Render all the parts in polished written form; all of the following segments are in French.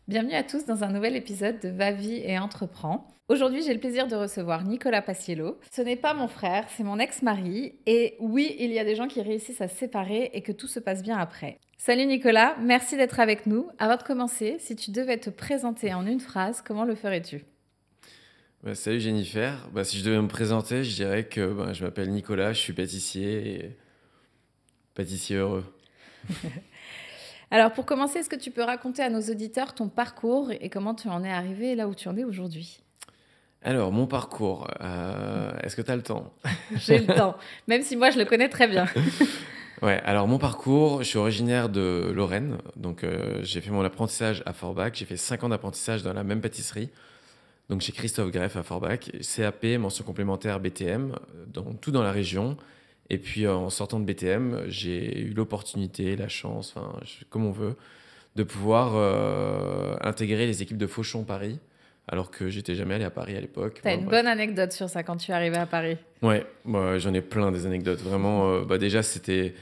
Bienvenue à tous dans un nouvel épisode de Va Vie et Entreprends. Aujourd'hui, j'ai le plaisir de recevoir Nicolas Paciello. Ce n'est pas mon frère, c'est mon ex-mari. Et oui, il y a des gens qui réussissent à se séparer et que tout se passe bien après. Salut Nicolas, merci d'être avec nous. Avant de commencer, si tu devais te présenter en une phrase, comment le ferais-tu? Salut Jennifer. Si je devais me présenter, je dirais que je m'appelle Nicolas, je suis pâtissier et pâtissier heureux. Alors pour commencer, est-ce que tu peux raconter à nos auditeurs ton parcours et comment tu en es arrivé là où tu en es aujourd'hui? Alors, mon parcours, est-ce que tu as le temps? J'ai le temps, même si moi je le connais très bien. Ouais, alors mon parcours, je suis originaire de Lorraine, donc j'ai fait mon apprentissage à Forbach, j'ai fait 5 ans d'apprentissage dans la même pâtisserie, donc chez Christophe Greff à Forbach, CAP, mention complémentaire BTM, tout dans la région. Et puis en sortant de BTM, j'ai eu l'opportunité, la chance, comme on veut, de pouvoir intégrer les équipes de Fauchon Paris, alors que j'étais jamais allé à Paris à l'époque. T'as Bon, une bref. bonne anecdote sur ça quand tu es arrivé à Paris. Ouais, j'en ai plein des anecdotes. Vraiment, déjà c'était,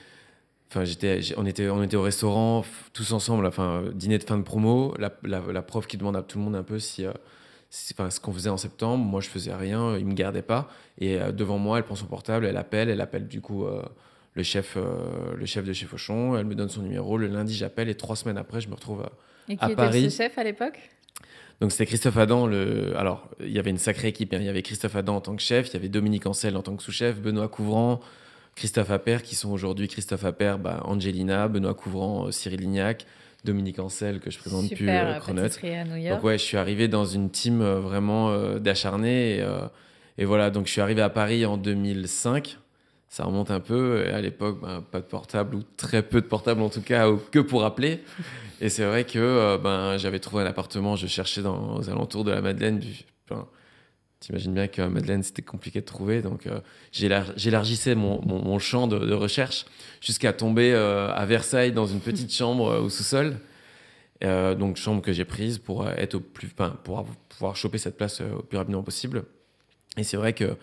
on était au restaurant tous ensemble, dîner de fin de promo. La prof qui demande à tout le monde un peu ce qu'on faisait en septembre. Moi, je faisais rien, il me gardait pas. Et devant moi, elle prend son portable, elle appelle du coup le chef de chez Fauchon. Elle me donne son numéro. Le lundi, j'appelle et 3 semaines après, je me retrouve Et à qui était ce Paris. chef à l'époque? Donc c'était Christophe Adam. Alors, il y avait une sacrée équipe, hein. Il y avait Christophe Adam en tant que chef, il y avait Dominique Ancel en tant que sous-chef, Benoît Couvrant, Christophe Appert, qui sont aujourd'hui Christophe Appert, Angelina, Benoît Couvrant, Cyril Lignac, Dominique Ancel, que je présente plus, Super Cronut. pâtisserie à New Donc York. ouais, je suis arrivé dans une team vraiment d'acharnés. Et voilà, donc je suis arrivé à Paris en 2005. Ça remonte un peu. Et à l'époque, pas de portable, ou très peu de portable en tout cas, ou que pour appeler. Et c'est vrai que j'avais trouvé un appartement, je cherchais aux alentours de la Madeleine. T'imagines bien qu'à Madeleine, c'était compliqué de trouver. Donc j'élargissais mon champ de recherche jusqu'à tomber à Versailles dans une petite chambre au sous-sol. Donc chambre que j'ai prise pour pour pouvoir choper cette place au plus rapidement possible. Et c'est vrai que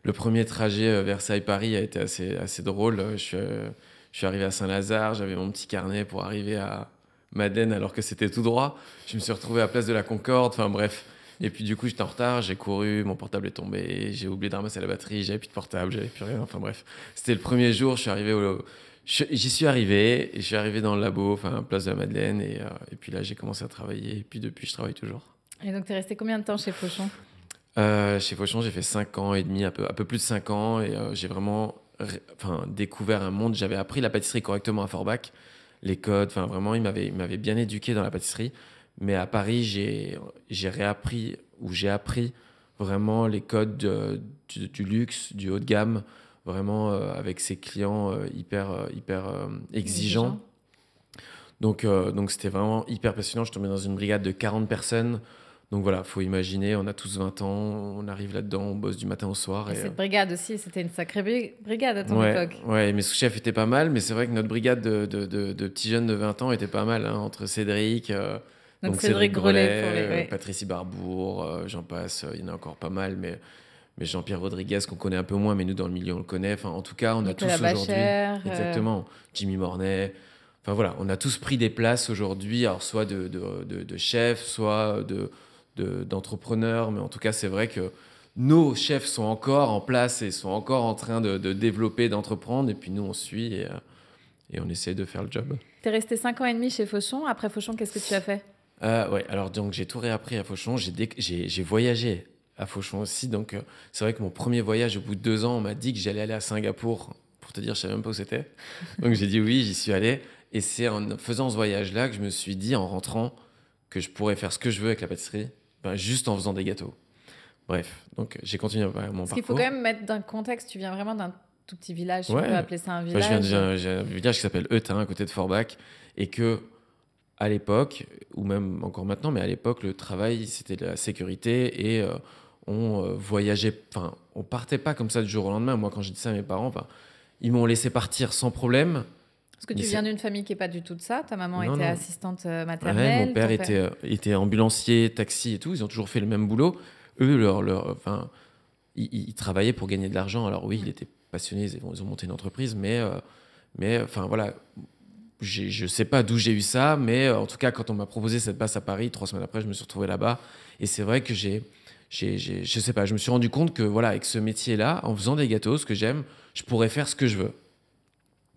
le premier trajet Versailles-Paris a été assez drôle. Je suis arrivé à Saint-Lazare, j'avais mon petit carnet pour arriver à Madeleine alors que c'était tout droit. Je me suis retrouvé à Place de la Concorde, enfin bref. Et puis du coup, j'étais en retard, j'ai couru, mon portable est tombé, j'ai oublié de ramasser la batterie, j'avais plus de portable, j'avais plus rien, enfin bref. C'était le premier jour, j'y suis arrivé, et je suis arrivé dans le labo, Place de la Madeleine, et puis là, j'ai commencé à travailler, et puis depuis, je travaille toujours. Et donc, t'es resté combien de temps chez Fauchon? Chez Fauchon, j'ai fait 5 ans et demi, un peu plus de 5 ans, et j'ai vraiment découvert un monde. J'avais appris la pâtisserie correctement à Forbach, les codes, vraiment, il m'avait bien éduqué dans la pâtisserie. Mais à Paris, j'ai appris vraiment les codes du luxe, du haut de gamme, vraiment avec ses clients hyper exigeants. Exigeant. Donc c'était vraiment hyper passionnant. Je tombais dans une brigade de 40 personnes. Donc voilà, faut imaginer, on a tous 20 ans, on arrive là-dedans, on bosse du matin au soir. Et cette brigade aussi, c'était une sacrée brigade à ton Ouais, époque. ouais, mes sous-chefs étaient pas mal, mais c'est vrai que notre brigade de petits jeunes de 20 ans était pas mal, hein, entre Cédric, Donc, donc Cédric Cédric Grolet pour les... Grolet, ouais. Patricie Barbour, j'en passe, il y en a encore pas mal, mais Jean-Pierre Rodriguez, qu'on connaît un peu moins, mais nous dans le milieu on le connaît. En tout cas, on a Nicolas tous aujourd'hui, Bachère. exactement, Jimmy Mornay. Enfin voilà, on a tous pris des places aujourd'hui, alors soit de chefs, soit d'entrepreneurs, mais en tout cas, c'est vrai que nos chefs sont encore en place et sont encore en train de développer, d'entreprendre, et puis nous, on suit et on essaie de faire le job. T'es resté 5 ans et demi chez Fauchon. Après Fauchon, qu'est-ce que tu as fait? Ouais, alors donc j'ai tout réappris à Fauchon, j'ai voyagé à Fauchon aussi, donc c'est vrai que mon premier voyage, au bout de 2 ans, on m'a dit que j'allais aller à Singapour, pour te dire, je savais même pas où c'était. Donc j'ai dit oui, j'y suis allé, et c'est en faisant ce voyage-là que je me suis dit, en rentrant, que je pourrais faire ce que je veux avec la pâtisserie, juste en faisant des gâteaux. Bref, donc j'ai continué mon Parce qu'il faut parcours. quand même mettre d'un contexte. Tu viens vraiment d'un tout petit village, si on peut Ouais, appeler ça un je viens village. j'ai un village qui s'appelle Eutin, à côté de Forbach, et que à l'époque, ou même encore maintenant, mais à l'époque, le travail, c'était de la sécurité, et on voyageait, on partait pas comme ça du jour au lendemain. Moi, quand j'ai dit ça à mes parents, ils m'ont laissé partir sans problème. Parce que Mais tu c'est- vian d'une famille qui n'est pas du tout de ça. Ta maman Non, était non. assistante Ouais, mon maternelle. père Ton père... était ambulancier, taxi et tout. Ils ont toujours fait le même boulot. Eux, ils travaillaient pour gagner de l'argent. Alors oui, il était passionné, ils ont monté une entreprise, mais voilà, je sais pas d'où j'ai eu ça, mais en tout cas, quand on m'a proposé cette place à Paris, 3 semaines après, je me suis retrouvé là-bas. Et c'est vrai que je sais pas, je me suis rendu compte que voilà, avec ce métier-là, en faisant des gâteaux, ce que j'aime, je pourrais faire ce que je veux.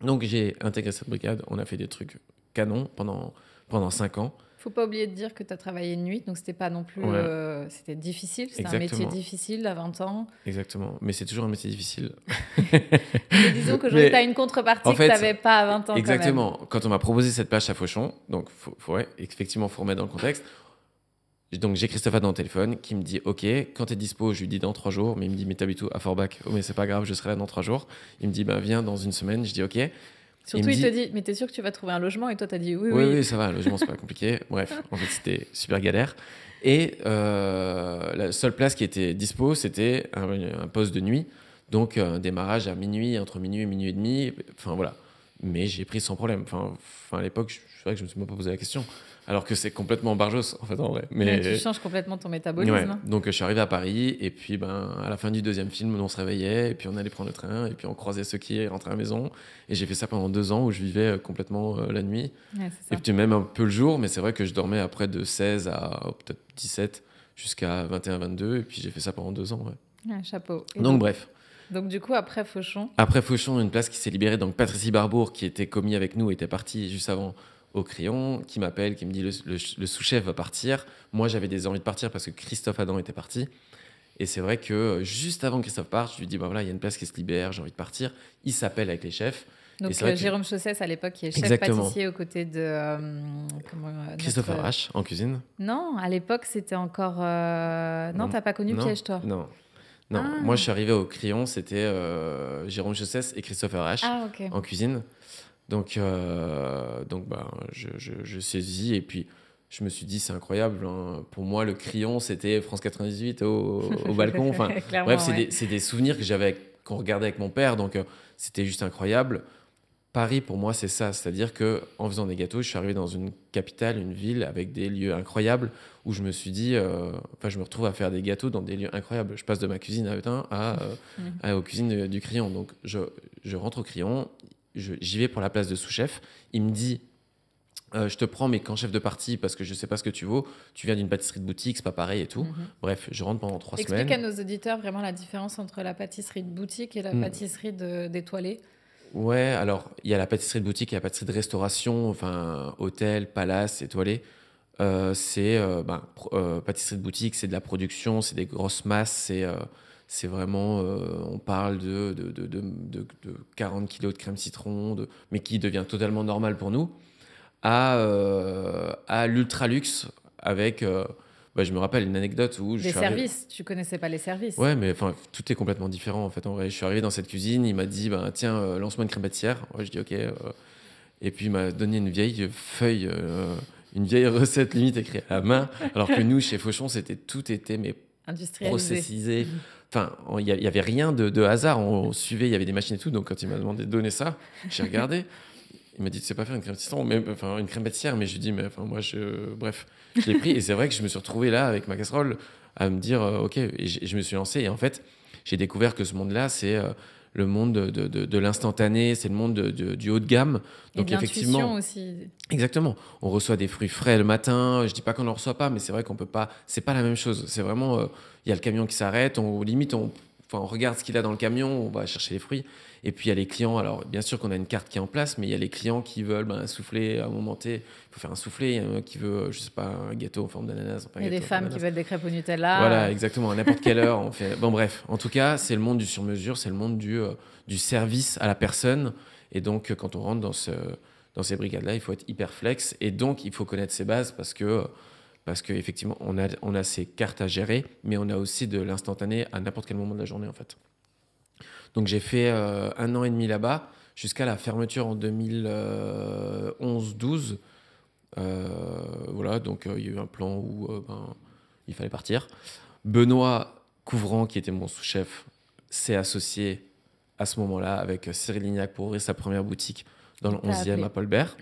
Donc j'ai intégré cette brigade. On a fait des trucs canons pendant 5 ans. Faut pas oublier de dire que tu as travaillé de nuit, donc c'était pas non plus... Ouais. C'était difficile, c'était un Exactement. métier difficile à 20 ans. Exactement. Mais c'est toujours un métier difficile. Mais disons qu'aujourd'hui, Mais tu as une contrepartie en que fait, tu n'avais pas à 20 ans exactement. quand même. Quand on m'a proposé cette place à Fauchon, donc ouais, effectivement, il faut remettre dans le contexte. Donc j'ai Christophe Adam au téléphone qui me dit OK, quand t'es dispo, je lui dis dans 3 jours, mais il me dit mais t'habites où à Forbach? Oh mais c'est pas grave, je serai là dans 3 jours. Il me dit ben viens dans une semaine, je dis OK. Surtout, il te dit mais t'es sûr que tu vas trouver un logement? Et toi, t'as dit oui, Oui, oui. oui, ça va, le logement c'est pas compliqué. Bref, en fait c'était super galère. Et la seule place qui était dispo, c'était un poste de nuit, donc un démarrage à minuit, entre minuit et minuit et demi. Enfin voilà, mais j'ai pris sans problème. Enfin à l'époque, c'est vrai que je me suis même pas posé la question. Alors que c'est complètement barjos, en fait, en vrai. Mais tu changes complètement ton métabolisme. Ouais. Donc, je suis arrivé à Paris, et puis, à la fin du deuxième film, on se réveillait, et puis on allait prendre le train, et puis on croisait ceux qui rentraient à la maison. Et j'ai fait ça pendant 2 ans, où je vivais complètement la nuit. Ouais, c'est ça. Et puis même un peu le jour, mais c'est vrai que je dormais après de 16 à peut-être 17, jusqu'à 21, 22, et puis j'ai fait ça pendant 2 ans, ouais. Ouais, chapeau. Et Donc, bref. Donc, du coup, après Fauchon... Après Fauchon, une place qui s'est libérée. Donc, Patricie Barbour, qui était commis avec nous, était partie juste avant au Crayon, qui m'appelle, qui me dit le sous-chef va partir. Moi, j'avais des envies de partir parce que Christophe Adam était parti. Et c'est vrai que juste avant que Christophe parte, je lui dis voilà, il y a une place qui se libère, j'ai envie de partir. Il s'appelle avec les chefs. Donc, Jérôme Chaussès, à l'époque, qui est chef Exactement. pâtissier aux côtés de... Christophe Arrache, en cuisine. Non, à l'époque, c'était encore... Non, t'as pas connu Piège, toi? Non. Moi je suis arrivé au Crayon, c'était Jérôme Chaussès et Christophe Arrache en cuisine. Donc je saisis, et puis je me suis dit c'est incroyable. Hein. Pour moi, le Crayon, c'était France 98 au balcon. Enfin, bref, c'est des souvenirs que j'avais qu'on regardait avec mon père, donc c'était juste incroyable. Paris, pour moi, c'est ça. C'est-à-dire qu'en faisant des gâteaux, je suis arrivé dans une capitale, une ville avec des lieux incroyables où je me suis dit, je me retrouve à faire des gâteaux dans des lieux incroyables. Je passe de ma cuisine à Eutin aux cuisines du Crayon. Donc, je rentre au Crayon, j'y vais pour la place de sous-chef. Il me dit, je te prends, mais qu'en chef de partie, parce que je sais pas ce que tu vaux. Tu viens d'une pâtisserie de boutique, c'est pas pareil et tout. Bref, je rentre pendant 3 semaines. Explique à nos auditeurs vraiment la différence entre la pâtisserie de boutique et la pâtisserie d'étoilée. Ouais, alors il y a la pâtisserie de boutique et la pâtisserie de restauration, enfin hôtel, palace, étoilé. Pâtisserie de boutique, c'est de la production, c'est des grosses masses, c'est vraiment, on parle de 40 kilos de crème citron, mais qui devient totalement normal pour nous, à l'ultra luxe avec... je me rappelle une anecdote où les services, tu connaissais pas les services. Ouais, mais enfin, tout est complètement différent en fait. En vrai, je suis arrivé dans cette cuisine, il m'a dit tiens, lance-moi une crème pâtissière. Ouais, je dis ok. Et puis il m'a donné une vieille feuille, une vieille recette limite écrite à la main. Alors que nous, chez Fauchon, tout était processisé. Enfin, il y avait rien de hasard. On suivait, il y avait des machines et tout. Donc quand il m'a demandé de donner ça, j'ai regardé. Il m'a dit, tu sais pas faire une crème citron, une crème pâtissière, mais je lui dis, moi, bref, je l'ai pris, et c'est vrai que je me suis retrouvé là avec ma casserole à me dire, ok, et je me suis lancé, et en fait, j'ai découvert que ce monde-là, c'est le monde de l'instantané, c'est le monde du haut de gamme. Donc et effectivement, aussi. Exactement. On reçoit des fruits frais le matin. Je dis pas qu'on en reçoit pas, mais c'est vrai qu'on peut pas. C'est pas la même chose. C'est vraiment, il y a le camion qui s'arrête. On regarde ce qu'il a dans le camion. On va chercher les fruits. Et puis il y a les clients. Alors bien sûr qu'on a une carte qui est en place, mais il y a les clients qui veulent un soufflé à un moment T. Il faut faire un soufflé. Il y en a qui veut, je sais pas, un gâteau en forme d'ananas. Il y a des femmes qui veulent des crêpes au Nutella. Voilà, exactement. À n'importe quelle heure, on fait. Bon bref. En tout cas, c'est le monde du sur-mesure. C'est le monde du service à la personne. Et donc quand on rentre dans ces brigades-là, il faut être hyper flex, et donc il faut connaître ses bases parce que effectivement on a ces cartes à gérer, mais on a aussi de l'instantané à n'importe quel moment de la journée en fait. Donc j'ai fait 1 an et demi là-bas jusqu'à la fermeture en 2011-12. Voilà, donc il y a eu un plan où il fallait partir. Benoît Couvrant, qui était mon sous-chef, s'est associé à ce moment-là avec Cyril Lignac pour ouvrir sa première boutique dans le 11e à Paul-Bert.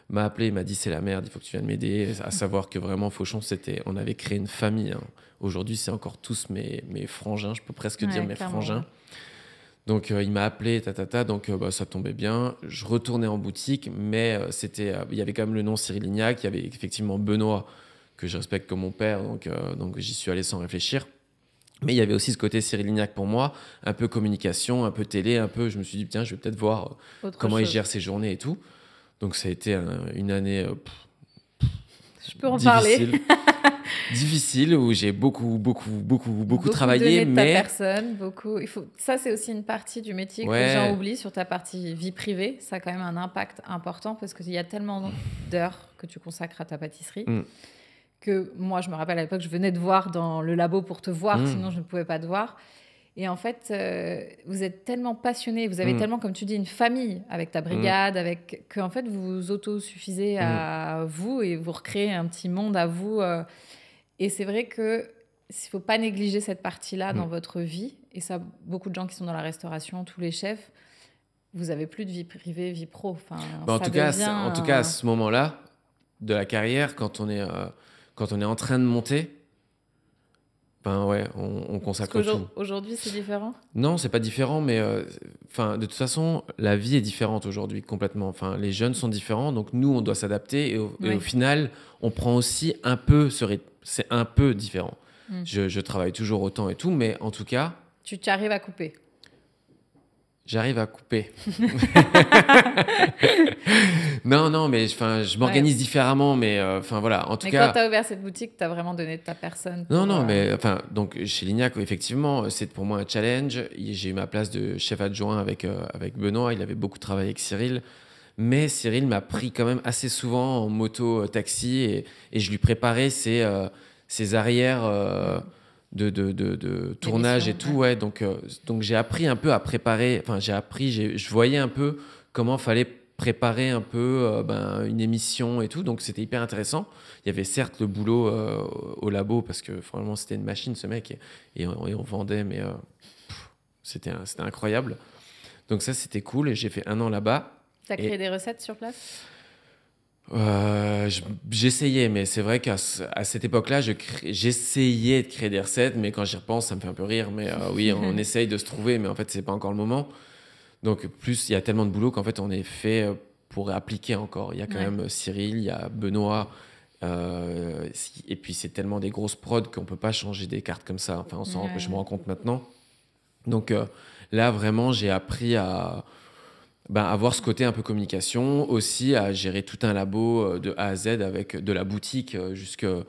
M'a appelé, il m'a dit c'est la merde, il faut que tu viennes m'aider. À savoir que vraiment Fauchon, on avait créé une famille. Hein. Aujourd'hui, c'est encore tous mes frangins, je peux presque dire mes frangins. Donc, il m'a appelé, donc ça tombait bien. Je retournais en boutique, mais il y avait quand même le nom Cyril Lignac, il y avait effectivement Benoît, que je respecte comme mon père, donc j'y suis allé sans réfléchir. Mais il y avait aussi ce côté Cyril Lignac pour moi, un peu communication, un peu télé, je me suis dit, tiens, je vais peut-être voir comment il gère ses journées et tout. Donc, ça a été une année je peux en parler. Difficile, où j'ai beaucoup travaillé, donné de mais... ta personne, Ça, c'est aussi une partie du métier que les gens oublient sur ta partie vie privée. Ça a quand même un impact important parce qu'il y a tellement d'heures que tu consacres à ta pâtisserie que moi, je me rappelle à l'époque, je venais te voir dans le labo pour te voir, sinon je ne pouvais pas te voir. Et en fait, vous êtes tellement passionnés, vous avez tellement, comme tu dis, une famille avec ta brigade, que en fait, vous vous autosuffisez à vous et vous recréez un petit monde à vous. Et c'est vrai qu'il ne faut pas négliger cette partie-là dans votre vie. Et ça, beaucoup de gens qui sont dans la restauration, tous les chefs, vous n'avez plus de vie privée, vie pro. Enfin, en tout cas, à ce moment-là de la carrière, quand on est en train de monter, on consacre tout. Aujourd'hui, c'est différent ? Non, c'est pas différent, mais de toute façon, la vie est différente aujourd'hui complètement. Enfin, les jeunes sont différents, donc nous, on doit s'adapter. Et au final, on prend aussi un peu ce rythme. C'est un peu différent. Je travaille toujours autant et tout, mais en tout cas... Tu arrives à couper. J'arrive à couper. Non, mais je m'organise différemment, mais voilà. En tout cas, quand tu as ouvert cette boutique, tu as vraiment donné de ta personne. Mais donc chez Lignac, effectivement, c'est pour moi un challenge. J'ai eu ma place de chef adjoint avec Benoît. Il avait beaucoup travaillé avec Cyril. Mais Cyril m'a pris quand même assez souvent en moto taxi et je lui préparais ses arrières de tournage et tout. Ouais. Donc j'ai appris un peu à préparer. Enfin, je voyais un peu comment fallait préparer un peu une émission et tout. Donc c'était hyper intéressant. Il y avait certes le boulot au labo parce que vraiment c'était une machine ce mec et on vendait, mais c'était incroyable. Donc ça c'était cool et j'ai fait 1 an là-bas. Tu as créé des recettes sur place ? J'essayais, mais c'est vrai qu'à cette époque-là, j'essayais de créer des recettes, mais quand j'y repense, ça me fait un peu rire. Mais oui, on essaye de se trouver, mais en fait, c'est pas encore le moment. Donc, plus, il y a tellement de boulot qu'en fait, on est fait pour appliquer encore. Il y a quand même Cyril, il y a Benoît, et puis c'est tellement des grosses prods qu'on peut pas changer des cartes comme ça. Enfin, je me rends compte maintenant. Donc là, vraiment, j'ai appris à avoir ce côté un peu communication, aussi à gérer tout un labo de A à Z avec de la boutique jusqu'aux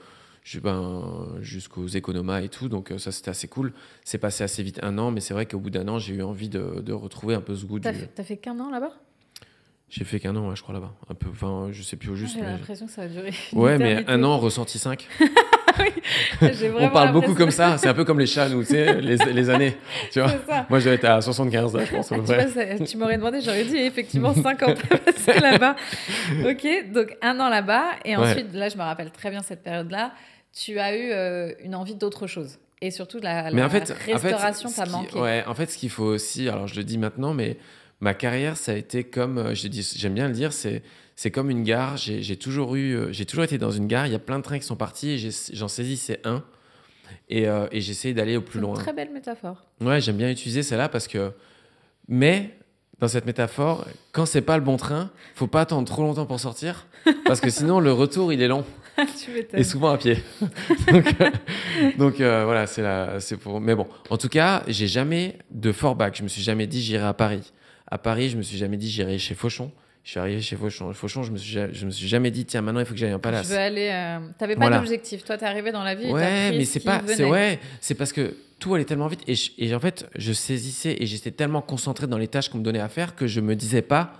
économas et tout. Donc ça, c'était assez cool. C'est passé assez vite 1 an, mais c'est vrai qu'au bout d'1 an, j'ai eu envie de retrouver un peu ce goût. T'as fait qu'1 an là-bas ? J'ai fait qu'1 an, je crois, là-bas. Un peu, je sais plus au juste. J'ai l'impression que ça va durer. Ouais, mais 1 an, ressenti 5. Oui, on parle beaucoup comme ça, c'est un peu comme les chats, nous, tu sais, les années. Tu vois, moi, je vais être à 75, là, je pense. Tu m'aurais demandé, j'aurais dit effectivement 5 ans passés là-bas. Ok, donc 1 an là-bas. Et ensuite, là, je me rappelle très bien cette période-là, tu as eu une envie d'autre chose. Et surtout, la restauration t'a manqué. Ouais, en fait, ce qu'il faut aussi, alors je le dis maintenant, mais ma carrière, ça a été comme, j'aime bien le dire, c'est comme une gare. J'ai toujours été dans une gare. Il y a plein de trains qui sont partis et j'en saisissais un. Et j'essayais d'aller au plus loin. C'est une très belle métaphore. Ouais, j'aime bien utiliser celle-là parce que... Mais dans cette métaphore, quand c'est pas le bon train, faut pas attendre trop longtemps pour sortir parce que sinon, le retour, il est long. Tu m'étonnes. Et souvent à pied. donc voilà, c'est pour... Mais bon, en tout cas, j'ai jamais de fallback. Je me suis jamais dit j'irai à Paris. À Paris, je me suis jamais dit j'irai chez Fauchon. Je suis arrivé chez Fauchon. Fauchon, je me suis jamais dit tiens, maintenant il faut que j'aille en palace. Je veux aller. T'avais pas d'objectif. Toi, t'es arrivé dans la vie. Ouais, et t'as pris mais ce qui venait. c'est parce que tout allait tellement vite et en fait, je saisissais et j'étais tellement concentré dans les tâches qu'on me donnait à faire que je me disais pas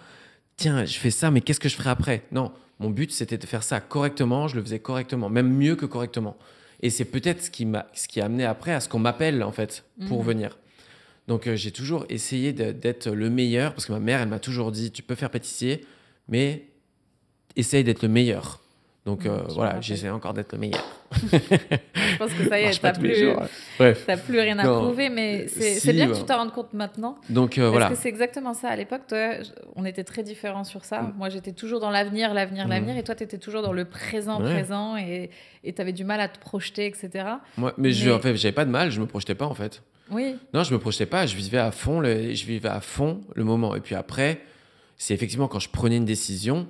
tiens, je fais ça, mais qu'est-ce que je ferai après ? Non, mon but c'était de faire ça correctement. Je le faisais correctement, même mieux que correctement. Et c'est peut-être ce qui a amené après à ce qu'on m'appelle en fait pour venir. Donc, j'ai toujours essayé d'être le meilleur parce que ma mère, elle m'a toujours dit tu peux faire pâtissier, mais essaye d'être le meilleur. Donc, voilà, j'essaie encore d'être le meilleur. Je pense que ça y est, t'as plus rien à prouver, mais c'est bien que tu t'en rendes compte maintenant. Donc, parce que c'est exactement ça. À l'époque, toi, on était très différents sur ça. Moi, j'étais toujours dans l'avenir, et toi, tu étais toujours dans le présent, et tu avais du mal à te projeter, etc. Mais en fait, j'avais pas de mal, je me projetais pas, en fait. Oui. Non, je me projetais pas. Je vivais à fond le moment. Et puis après, c'est effectivement quand je prenais une décision.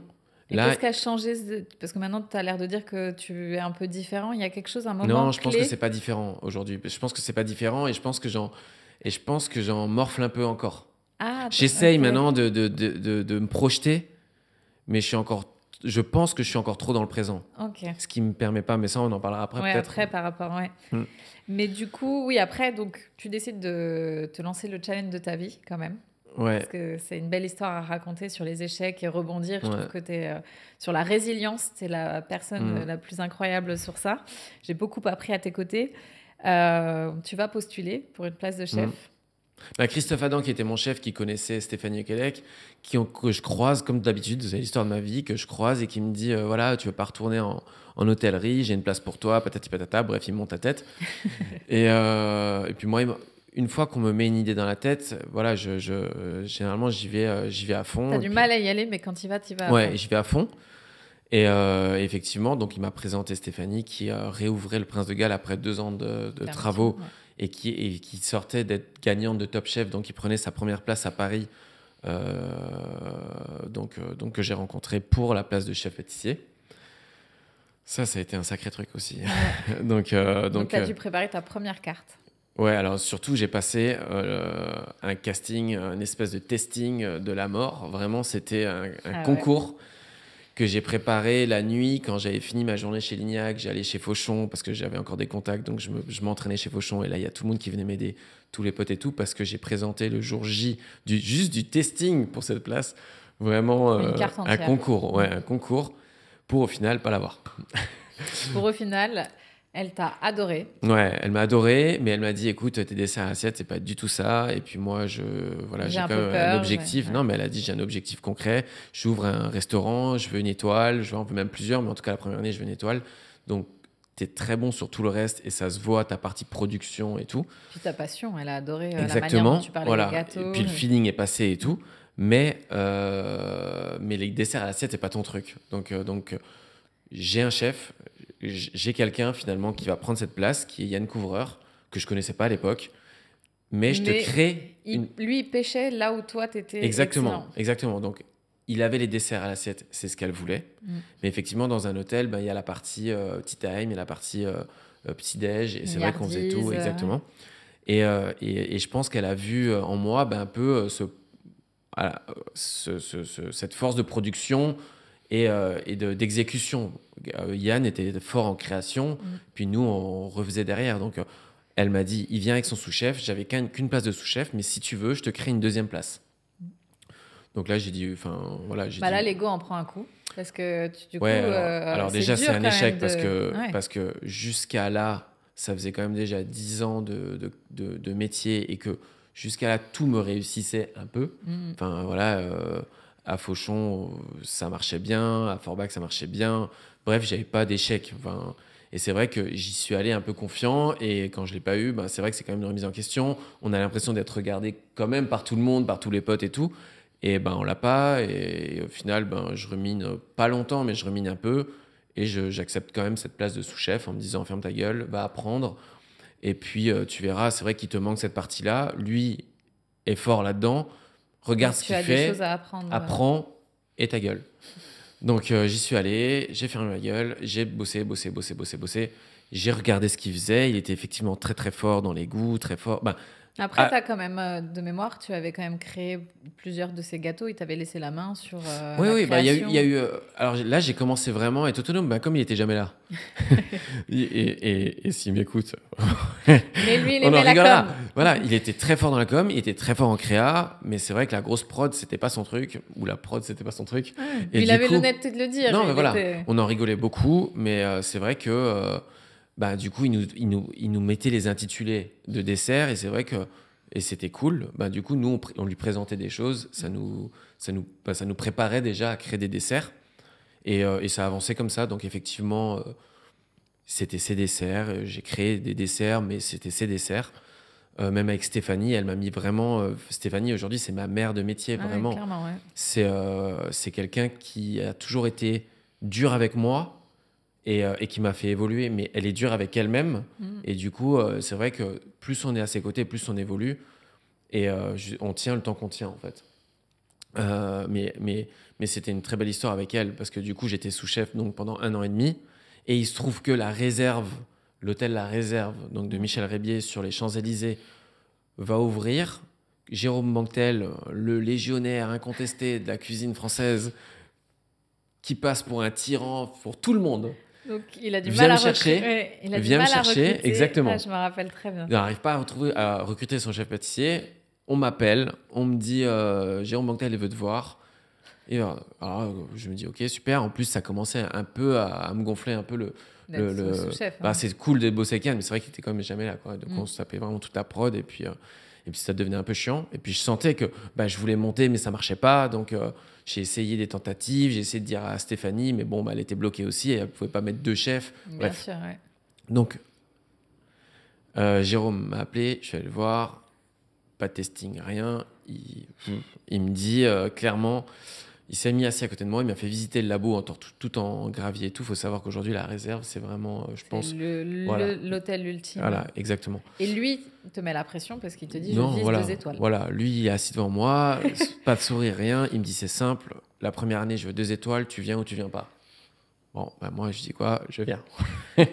Et Là, qu'est-ce qui a changé parce que maintenant, tu as l'air de dire que tu es un peu différent. Il y a quelque chose, un moment non, je pense que clé. c'est pas différent aujourd'hui. Je pense que c'est pas différent et je pense que j'en morfle un peu encore. Ah, J'essaye ok. maintenant de me projeter, mais je pense que je suis encore trop dans le présent. Ok. Ce qui me permet pas, mais ça, on en parlera après Ouais, peut-être. après, par rapport, ouais. Mm. Mais du coup, oui, après, donc, tu décides de te lancer le challenge de ta vie, quand même. Ouais, Parce que c'est une belle histoire à raconter sur les échecs et rebondir. Je trouve ouais. que tu es sur la résilience, tu es la personne Mm. la plus incroyable sur ça. J'ai beaucoup appris à tes côtés. Tu vas postuler pour une place de chef. Mm. Bah, Christophe Adam, qui était mon chef, qui connaissait Stéphanie Ekelec, que je croise comme d'habitude, c'est l'histoire de ma vie, que je croise et qui me dit voilà, tu veux pas retourner en hôtellerie, j'ai une place pour toi, patati patata, bref, il me monte la tête. Et puis moi, une fois qu'on me met une idée dans la tête, voilà, généralement j'y vais à fond. Tu as Et du puis- mal à y aller, mais quand tu vas à Ouais, fond. j'y vais à fond. Et effectivement, donc il m'a présenté Stéphanie qui réouvrait le Prince de Galles après 2 ans de Fermeture, travaux ouais. et qui sortait d'être gagnante de Top Chef, donc il prenait sa première place à Paris, donc que j'ai rencontré pour la place de chef pâtissier. Ça a été un sacré truc aussi. donc Donc, tu as euh, dû préparer ta première carte. ouais, alors surtout j'ai passé un casting, une espèce de testing de la mort. Vraiment, c'était un Ah ouais. concours que j'ai préparé la nuit quand j'avais fini ma journée chez Lignac. J'allais chez Fauchon parce que j'avais encore des contacts, donc je m'entraînais chez Fauchon. Et là, il y a tout le monde qui venait m'aider, tous les potes et tout, parce que j'ai présenté le jour J juste du testing pour cette place. Vraiment Une carte un entière. concours, ouais, un concours pour au final pas l'avoir. Pour au final, elle t'a adoré. Ouais, elle m'a adoré, mais elle m'a dit écoute, tes desserts à assiette, c'est pas du tout ça. Et puis moi, voilà, J'ai j'ai un quand peu même peur, un objectif. ouais. Non, mais elle a dit j'ai un objectif concret. J'ouvre un restaurant, je veux une étoile, je veux même plusieurs, mais en tout cas, la première année, je veux une étoile. Donc, t'es très bon sur tout le reste et ça se voit, ta partie production et tout. Puis ta passion, elle a adoré la manière Exactement. dont tu parlais Voilà. des gâteaux. Et puis le feeling est passé et tout. Mais les desserts à l'assiette, c'est pas ton truc. Donc j'ai un chef, j'ai quelqu'un finalement qui va prendre cette place, qui est Yann Couvreur, que je connaissais pas à l'époque. Mais je te crée Lui, il pêchait là où toi, t'étais Exactement, excellent. exactement. Donc, il avait les desserts à l'assiette, c'est ce qu'elle voulait. Mais effectivement, dans un hôtel, ben, il y a la partie tea time, il y a la partie petit-déj, et c'est vrai qu'on faisait tout, Milliardise, exactement. Et je pense qu'elle a vu en moi ben, un peu voilà, cette force de production et d'exécution. Yann était fort en création, puis nous, on refaisait derrière. Donc, elle m'a dit, il vient avec son sous-chef, j'avais qu'une place de sous-chef, mais si tu veux, je te crée une deuxième place. Donc là, j'ai dit, enfin, voilà, j'ai Bah dit... là, l'ego en prend un coup. Parce que du coup, Ouais, alors déjà, dur c'est un quand échec même Ouais. parce que jusqu'à là, ça faisait quand même déjà 10 ans de métier et que jusqu'à là, tout me réussissait un peu. Enfin, voilà, à Fauchon, ça marchait bien, à Forbach, ça marchait bien. Bref, j'avais pas d'échec. Enfin, et c'est vrai que j'y suis allé un peu confiant et quand je l'ai pas eu, ben, c'est vrai que c'est quand même une remise en question. On a l'impression d'être regardé quand même par tout le monde, par tous les potes et tout. Et ben on l'a pas et au final ben je remine pas longtemps mais je remine un peu et j'accepte quand même cette place de sous-chef en me disant ferme ta gueule, va apprendre et puis tu verras, c'est vrai qu'il te manque cette partie-là, lui est fort là-dedans, regarde ce Tu qu'il as des fait, choses à apprendre. apprends et ta gueule. Donc j'y suis allé, j'ai fermé ma gueule, j'ai bossé, j'ai regardé ce qu'il faisait, il était effectivement très très fort dans les goûts, très fort. Ben, Après, t'as quand même, de mémoire, tu avais quand même créé plusieurs de ces gâteaux. Il t'avait laissé la main sur oui, la oui, bah, création. il y a eu alors là, j'ai commencé vraiment à être autonome, bah, comme il était jamais là. Et s'il m'écoute, Mais lui, il on en aimait la rigolera. com. Voilà, il était très fort dans la com, il était très fort en créa, mais c'est vrai que la grosse prod, c'était pas son truc, ou la prod, c'était pas son truc. Et Il du avait coup, l'honnêteté de le dire. non, mais il voilà, était- on en rigolait beaucoup, mais c'est vrai que bah, du coup, il nous mettait les intitulés de dessert, et c'est vrai que et c'était cool. Bah, du coup, nous, on lui présentait des choses, ça nous préparait déjà à créer des desserts, et ça avançait comme ça. Donc effectivement, c'était ses desserts. J'ai créé des desserts, mais c'était ses desserts. Même avec Stéphanie, elle m'a mis vraiment. Stéphanie, aujourd'hui, c'est ma mère de métier, Ah ouais, vraiment. clairement, ouais. C'est quelqu'un qui a toujours été dur avec moi et qui m'a fait évoluer. Mais elle est dure avec elle-même. Et du coup, c'est vrai que plus on est à ses côtés, plus on évolue. Et on tient le temps qu'on tient, en fait. Mais c'était une très belle histoire avec elle, parce que du coup, j'étais sous-chef donc, pendant 1 an et demi. Et il se trouve que l'hôtel La Réserve, donc de Michel Rébier sur les Champs-Élysées, va ouvrir. Jérôme Banquetel, le légionnaire incontesté de la cuisine française, qui passe pour un tyran pour tout le monde. Donc, il a du Viens mal me chercher. Ouais, il a du Viens me mal à chercher, recruter. exactement. Ah, je me rappelle très bien. Il n'arrive pas à recruter son chef pâtissier. On m'appelle, on me dit Jérôme Banquetel, il veut te voir. Et alors, je me dis ok, super. En plus, ça commençait un peu à me gonfler un peu D'être sous-chef. Bah, Hein. c'est cool d'être bossé avec Yann, mais c'est vrai qu'il était quand même jamais là, quoi. Donc on se tapait vraiment toute la prod et puis ça devenait un peu chiant. Et puis je sentais que je voulais monter, mais ça marchait pas. Donc j'ai essayé des tentatives, j'ai essayé de dire à Stéphanie, mais bon, elle était bloquée aussi et elle pouvait pas mettre 2 chefs. Bien Bref. sûr, ouais. Donc Jérôme m'a appelé, je suis allé le voir, pas de testing, rien. Il me dit clairement, il s'est mis assis à côté de moi, il m'a fait visiter le labo tout en gravier et tout. Il faut savoir qu'aujourd'hui, la réserve, c'est vraiment, je pense... l'hôtel ultime. Voilà, exactement. Et lui, il te met la pression parce qu'il te dit, Non, je vise voilà, 2 étoiles. Voilà, lui, il est assis devant moi, pas de sourire, rien. Il me dit, c'est simple, la première année, je veux 2 étoiles, tu viens ou tu viens pas. Bon, moi, je dis quoi? Je viens. Mais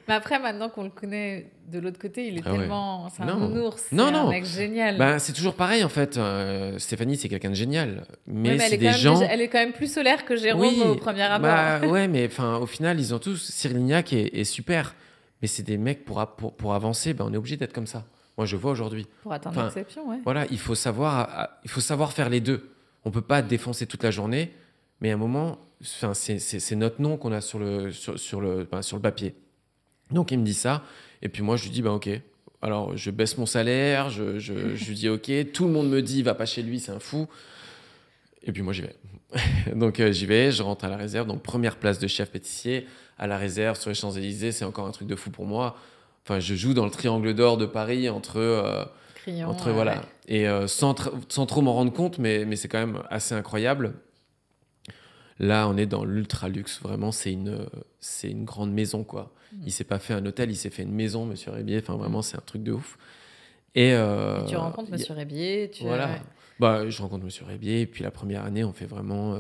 après, maintenant qu'on le connaît de l'autre côté, il est tellement... Ouais. C'est un nounours, c'est non. un mec génial. C'est toujours pareil, en fait. Stéphanie, c'est quelqu'un de génial. Mais elle est quand même plus solaire que Jérôme au premier abord. Ouais, mais au final, ils ont tous... Cyril Lignac est super. Mais c'est des mecs, pour avancer, on est obligé d'être comme ça. Moi, je vois aujourd'hui. Pour atteindre l'exception, ouais. Voilà, il faut savoir faire les deux. On peut pas défoncer toute la journée, mais à un moment... c'est notre nom qu'on a sur le papier. Donc il me dit ça, et puis moi je lui dis ok. Alors je baisse mon salaire, je lui dis ok. Tout le monde me dit va pas chez lui, c'est un fou. Et puis moi j'y vais. Donc j'y vais, je rentre à la réserve. Donc première place de chef pâtissier à la réserve sur les Champs-Élysées, c'est encore un truc de fou pour moi. Enfin je joue dans le triangle d'or de Paris entre voilà, et sans trop m'en rendre compte, mais c'est quand même assez incroyable. Là, on est dans l'ultra luxe, vraiment, c'est une grande maison, quoi. Il s'est pas fait un hôtel, il s'est fait une maison, Monsieur Rébier. Enfin, vraiment, c'est un truc de ouf. Et tu rencontres Monsieur Rébier. Voilà. Je rencontre Monsieur Rébier, et puis la première année, on fait vraiment...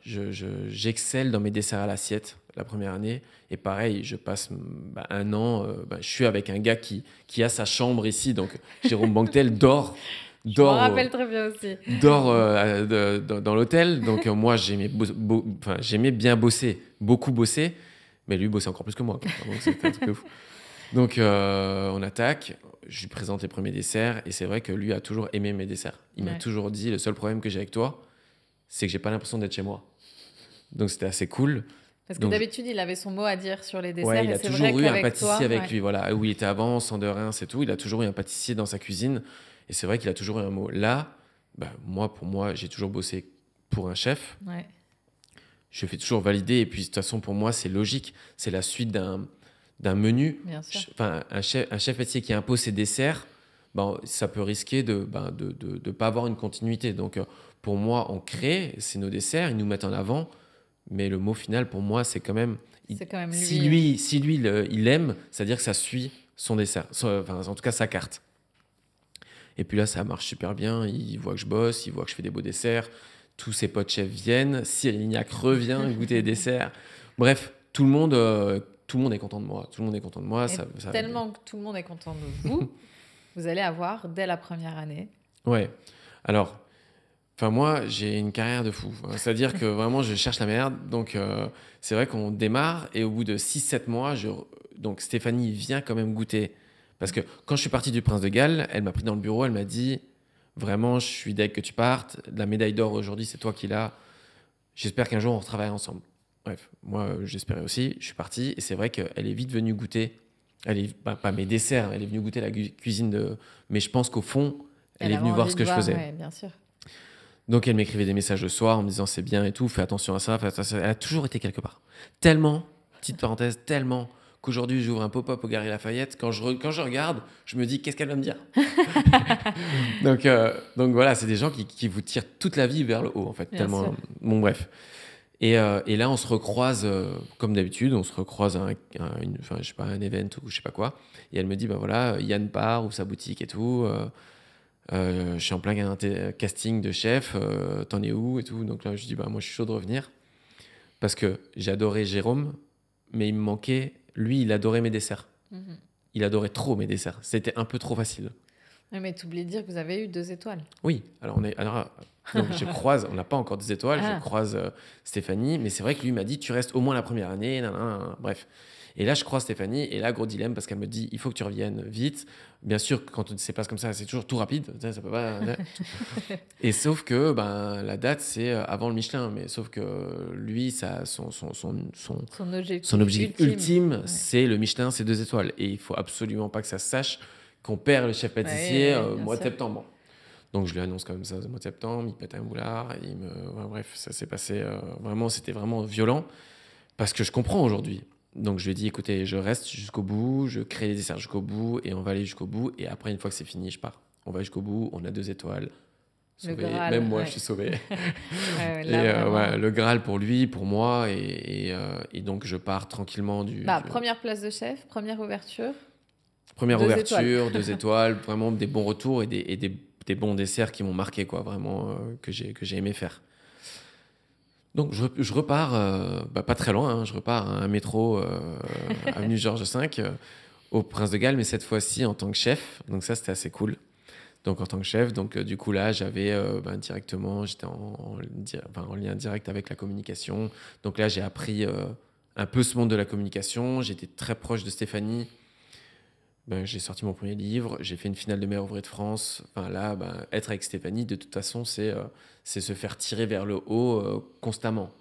j'excelle dans mes desserts à l'assiette la première année. Et pareil, je passe 1 an, je suis avec un gars qui a sa chambre ici, donc Jérôme Banquetel dort. Je me rappelle très bien aussi. Dort dans l'hôtel. Donc moi, j'aimais bien bosser, beaucoup bosser, mais lui bossait encore plus que moi. Donc c'était un truc de fou. Donc on attaque, je lui présente les premiers desserts, et c'est vrai que lui a toujours aimé mes desserts. Il m'a toujours dit, le seul problème que j'ai avec toi, c'est que j'ai pas l'impression d'être chez moi. Donc c'était assez cool. Parce que d'habitude, il avait son mot à dire sur les desserts. Ouais, il a toujours eu un pâtissier avec lui. lui. Voilà, où il était avant, sans de Reims et tout. Il a toujours eu un pâtissier dans sa cuisine. Et c'est vrai qu'il a toujours eu un mot. Là, pour moi, j'ai toujours bossé pour un chef. Ouais. Je fais toujours valider. Et puis, de toute façon, pour moi, c'est logique. C'est la suite d'un menu. Bien sûr. Un chef pâtissier qui impose ses desserts, ça peut risquer de pas avoir une continuité. Donc, pour moi, on crée, c'est nos desserts, ils nous mettent en avant. Mais le mot final, pour moi, c'est quand même... lui. Si lui, il aime, c'est-à-dire que ça suit son dessert. En tout cas, sa carte. Et puis là, ça marche super bien. Il voit que je bosse, il voit que je fais des beaux desserts. Tous ses potes chefs viennent. Cyril Lignac revient goûter les desserts. Bref, tout le monde est content de moi. Tout le monde est content de moi. Tellement que tout le monde est content de vous, vous allez avoir dès la première année. Ouais. Alors, moi, j'ai une carrière de fou. C'est-à-dire que vraiment, je cherche la merde. Donc, c'est vrai qu'on démarre et au bout de 6-7 mois, donc Stéphanie vient quand même goûter. Parce que quand je suis parti du Prince de Galles, elle m'a pris dans le bureau, elle m'a dit « Vraiment, je suis deg que tu partes. La médaille d'or aujourd'hui, c'est toi qui l'as. J'espère qu'un jour, on retravaille ensemble. » Bref, moi, j'espérais aussi. Je suis parti et c'est vrai qu'elle est vite venue goûter. Pas mes desserts, elle est venue goûter la cuisine de... Mais je pense qu'au fond, elle est venue voir ce que je faisais. Ouais, bien sûr. Donc, elle m'écrivait des messages le soir en me disant « C'est bien et tout, fais attention à ça. » Elle a toujours été quelque part. Tellement, petite parenthèse, tellement... qu'aujourd'hui, j'ouvre un pop-up au Galeries Lafayette. Quand je regarde, je me dis, qu'est-ce qu'elle va me dire? donc voilà, c'est des gens qui vous tirent toute la vie vers le haut, en fait. Bien sûr. Bon, bref. Et là, on se recroise, comme d'habitude, on se recroise à je sais pas, un event ou je sais pas quoi. Et elle me dit, bah voilà, Yann part, ouvre sa boutique et tout. Je suis en plein casting de chef, t'en es où et tout. Donc là, je dis, bah moi, je suis chaud de revenir. Parce que j'adorais Jérôme, mais il me manquait. Lui, il adorait mes desserts. Mhm. Il adorait trop mes desserts. C'était un peu trop facile. Oui, mais tu oublies de dire que vous avez eu 2 étoiles. Oui, donc je croise, on n'a pas encore des étoiles, je Ah. croise Stéphanie, mais c'est vrai que lui m'a dit, tu restes au moins la première année, nanana, bref. Et là, je croise Stéphanie, et là, gros dilemme, parce qu'elle me dit, il faut que tu reviennes vite. Bien sûr, quand on se passe comme ça, c'est toujours tout rapide, ça peut pas... Et sauf que la date, c'est avant le Michelin, mais sauf que lui, Son objectif, son objectif ultime, ouais. c'est le Michelin, c'est 2 étoiles. Et il faut absolument pas que ça se sache qu'on perd le chef pâtissier Ouais, au bien mois de sûr. septembre. Donc je lui annonce comme ça au mois de septembre, il pète un boulard, bref, ça s'est passé vraiment, c'était vraiment violent parce que je comprends aujourd'hui. Donc je lui ai dit, écoutez, je reste jusqu'au bout, je crée les desserts jusqu'au bout et on va aller jusqu'au bout. Et après, une fois que c'est fini, je pars. On va jusqu'au bout, on a 2 étoiles. Le Sauvé. Graal, Même moi, ouais. je suis sauvé. Ouais, Et là, vraiment. ouais, le Graal pour lui, pour moi. Et donc je pars tranquillement Première place de chef, première ouverture. Première 2 ouverture, étoiles. 2 étoiles, vraiment des bons retours et des bons desserts qui m'ont marqué, quoi, vraiment, que j'ai aimé faire. Donc je repars, pas très loin, hein, je repars à un métro, avenue Georges V, au Prince de Galles, mais cette fois-ci en tant que chef. Donc ça, c'était assez cool. Donc en tant que chef, donc du coup là, j'avais directement, j'étais en lien direct avec la communication. Donc là, j'ai appris un peu ce monde de la communication. J'étais très proche de Stéphanie. J'ai sorti mon premier livre, j'ai fait une finale de meilleur ouvrier de France. Enfin, là, être avec Stéphanie, de toute façon, c'est se faire tirer vers le haut constamment.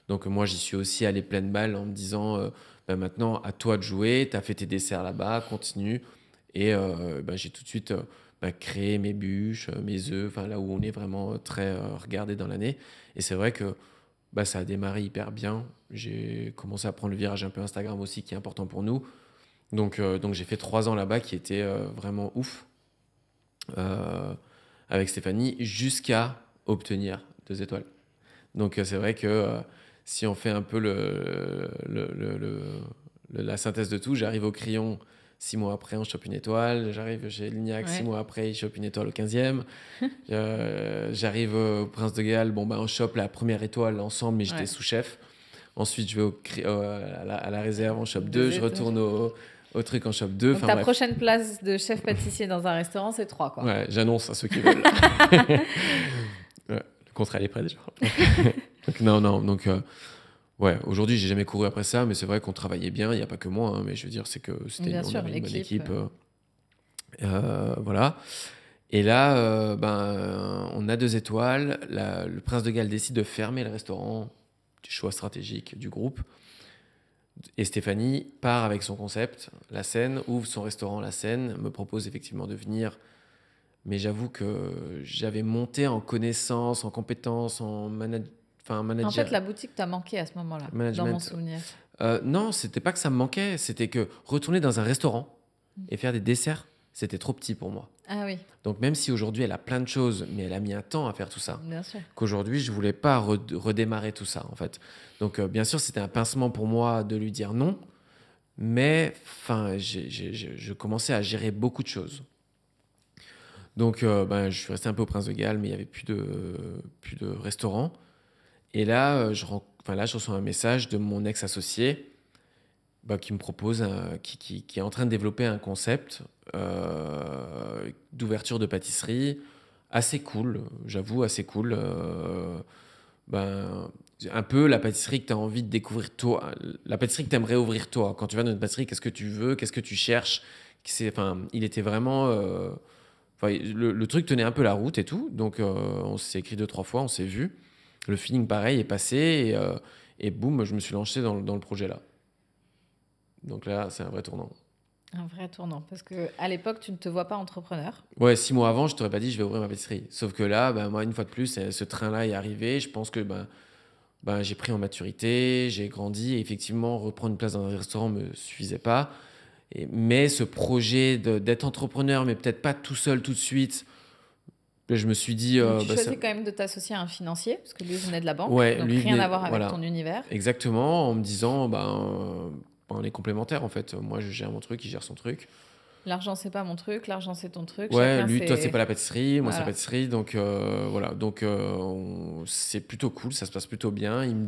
Donc moi, j'y suis aussi allé pleine balle en me disant, maintenant, à toi de jouer, tu as fait tes desserts là-bas, continue. Et j'ai tout de suite créé mes bûches, mes œufs, là où on est vraiment très regardé dans l'année. Et c'est vrai que ça a démarré hyper bien. J'ai commencé à prendre le virage un peu Instagram aussi, qui est important pour nous. Donc j'ai fait 3 ans là-bas qui étaient vraiment ouf avec Stéphanie jusqu'à obtenir 2 étoiles. Donc c'est vrai que si on fait un peu la synthèse de tout, j'arrive au Crayon 6 mois après, on chope une étoile. J'arrive chez Lignac, 6 mois après, il chope une étoile au 15e. J'arrive au Prince de Galles, on chope la première étoile ensemble, mais j'étais sous-chef. Ensuite, je vais à la réserve, on chope 2. Je retourne au truc en chope 2. Donc ta prochaine place de chef pâtissier dans un restaurant, c'est 3, quoi. Ouais, j'annonce à ceux qui veulent. Le contrat, il est prêt déjà. Donc, non. Donc, aujourd'hui, j'ai jamais couru après ça, mais c'est vrai qu'on travaillait bien. Il n'y a pas que moi, hein, mais je veux dire, c'est que c'était Bien sûr, avait une bonne l'équipe. équipe. Voilà. Et là, on a 2 étoiles. Le Prince de Galles décide de fermer le restaurant, du choix stratégique du groupe. Et Stéphanie part avec son concept, La Seine, ouvre son restaurant La Seine, me propose effectivement de venir. Mais j'avoue que j'avais monté en connaissances, en compétences, en manager. En fait, la boutique t'a manqué à ce moment-là, dans mon souvenir. Non, c'était pas que ça me manquait, c'était que retourner dans un restaurant et faire des desserts, c'était trop petit pour moi. Ah oui. Donc même si aujourd'hui elle a plein de choses, mais elle a mis un temps à faire tout ça. Bien sûr. Qu'aujourd'hui je voulais pas redémarrer tout ça en fait. Donc bien sûr c'était un pincement pour moi de lui dire non, mais je commençais à gérer beaucoup de choses. Donc je suis resté un peu au Prince de Galles, mais il y avait plus de restaurant. Et là je reçois un message de mon ex-associé qui me propose, qui est en train de développer un concept d'ouverture de pâtisserie assez cool, j'avoue, assez cool. Un peu la pâtisserie que tu as envie de découvrir toi, la pâtisserie que tu aimerais ouvrir toi. Quand tu vas dans une pâtisserie, qu'est-ce que tu veux, qu'est-ce que tu cherches. Il était vraiment... le truc tenait un peu la route et tout, donc on s'est écrit 2-3 fois, on s'est vu. Le feeling, pareil, est passé et boum, je me suis lancé dans le projet là. Donc là, c'est un vrai tournant. Un vrai tournant, parce qu'à l'époque, tu ne te vois pas entrepreneur. Ouais, 6 mois avant, je t'aurais pas dit je vais ouvrir ma pâtisserie. Sauf que là, moi, une fois de plus, ce train-là est arrivé. Je pense que j'ai pris en maturité, j'ai grandi. Et effectivement, reprendre une place dans un restaurant me suffisait pas. Mais ce projet d'être entrepreneur, mais peut-être pas tout seul tout de suite, je me suis dit... Donc, tu bah, choisis quand même de t'associer à un financier, parce que lui venait de la banque, ouais, donc lui rien venait- à voir avec voilà. ton univers. Exactement, en me disant, on est complémentaires en fait. Moi, je gère mon truc, il gère son truc. L'argent, c'est pas mon truc, l'argent, c'est ton truc. Ouais, Chacun, lui, toi, c'est c'est... pas la pâtisserie, moi, c'est la Voilà. pâtisserie. Donc, voilà. Donc, c'est plutôt cool, ça se passe plutôt bien. Il me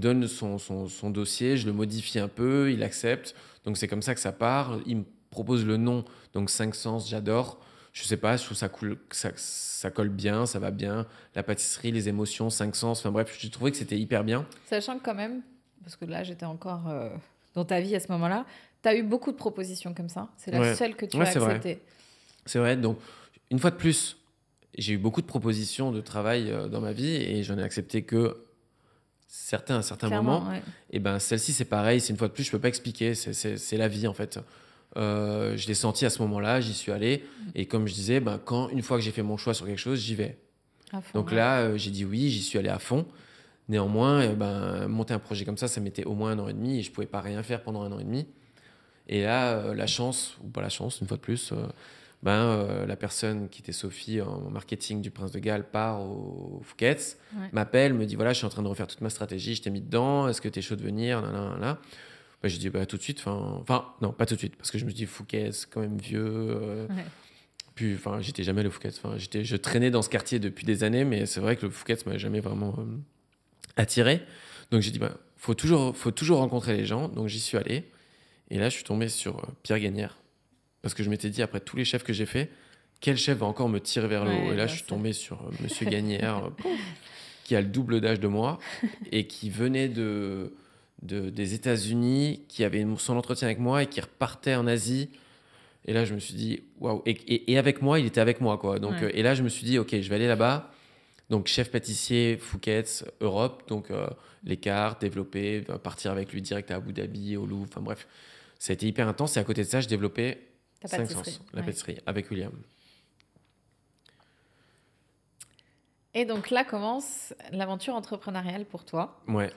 donne son dossier, je le modifie un peu, il accepte. Donc, c'est comme ça que ça part. Il me propose le nom, donc 5 Sens, j'adore. Je sais pas, je trouve ça cool, que ça colle bien, ça va bien. La pâtisserie, les émotions, 5 Sens. Enfin, bref, j'ai trouvé que c'était hyper bien. Sachant que quand même, parce que là, j'étais encore dans ta vie à ce moment-là, tu as eu beaucoup de propositions comme ça. C'est la Ouais, seule que tu ouais, as c'est vrai. acceptée. C'est vrai. Donc, une fois de plus, j'ai eu beaucoup de propositions de travail dans ma vie et j'en ai accepté que certains à certains Clairement, moments. ouais. Et ben, celle-ci, c'est pareil. C'est une fois de plus, je peux pas expliquer. C'est la vie, en fait. Je l'ai senti à ce moment-là, j'y suis allé. Et comme je disais, une fois que j'ai fait mon choix sur quelque chose, j'y vais. À fond, Donc ouais. là, j'ai dit oui, j'y suis allé à fond. Néanmoins, monter un projet comme ça mettait au moins 1 an et demi et je pouvais pas rien faire pendant 1 an et demi. Et là, la chance, ou pas la chance, une fois de plus, la personne qui était Sophie en marketing du Prince de Galles part au Fouquet's, Ouais. m'appelle, me dit voilà, je suis en train de refaire toute ma stratégie, je t'ai mis dedans, est-ce que tu es chaud de venir là, là, là. J'ai dit tout de suite, non, pas tout de suite, parce que je me dis Fouquet's, quand même vieux. Ouais. Puis, j'étais jamais allé au Fouquet's. Je traînais dans ce quartier depuis des années, mais c'est vrai que le Fouquet's m'a jamais vraiment attiré. Donc j'ai dit, faut toujours rencontrer les gens. Donc j'y suis allé. Et là, je suis tombé sur Pierre Gagnère. Parce que je m'étais dit, après tous les chefs que j'ai fait, quel chef va encore me tirer vers le haut? Ouais, Et là, bien je suis sûr. tombé sur Monsieur Gagnère, qui a le double d'âge de moi et qui venait des États-Unis, qui avait son entretien avec moi et qui repartait en Asie. Et là, je me suis dit, waouh. Et avec moi, il était avec moi, quoi. Donc, Ouais. et là, je me suis dit, ok, je vais aller là-bas. Donc, chef pâtissier, Fouquet's, Europe. Donc, les cartes, développer, partir avec lui direct à Abu Dhabi, au Louvre. Enfin, bref, ça a été hyper intense. Et à côté de ça, je développais Ta 5 pâtisserie. Sens, la Ouais. pâtisserie, avec William. Et donc là commence l'aventure entrepreneuriale pour toi. Ouais.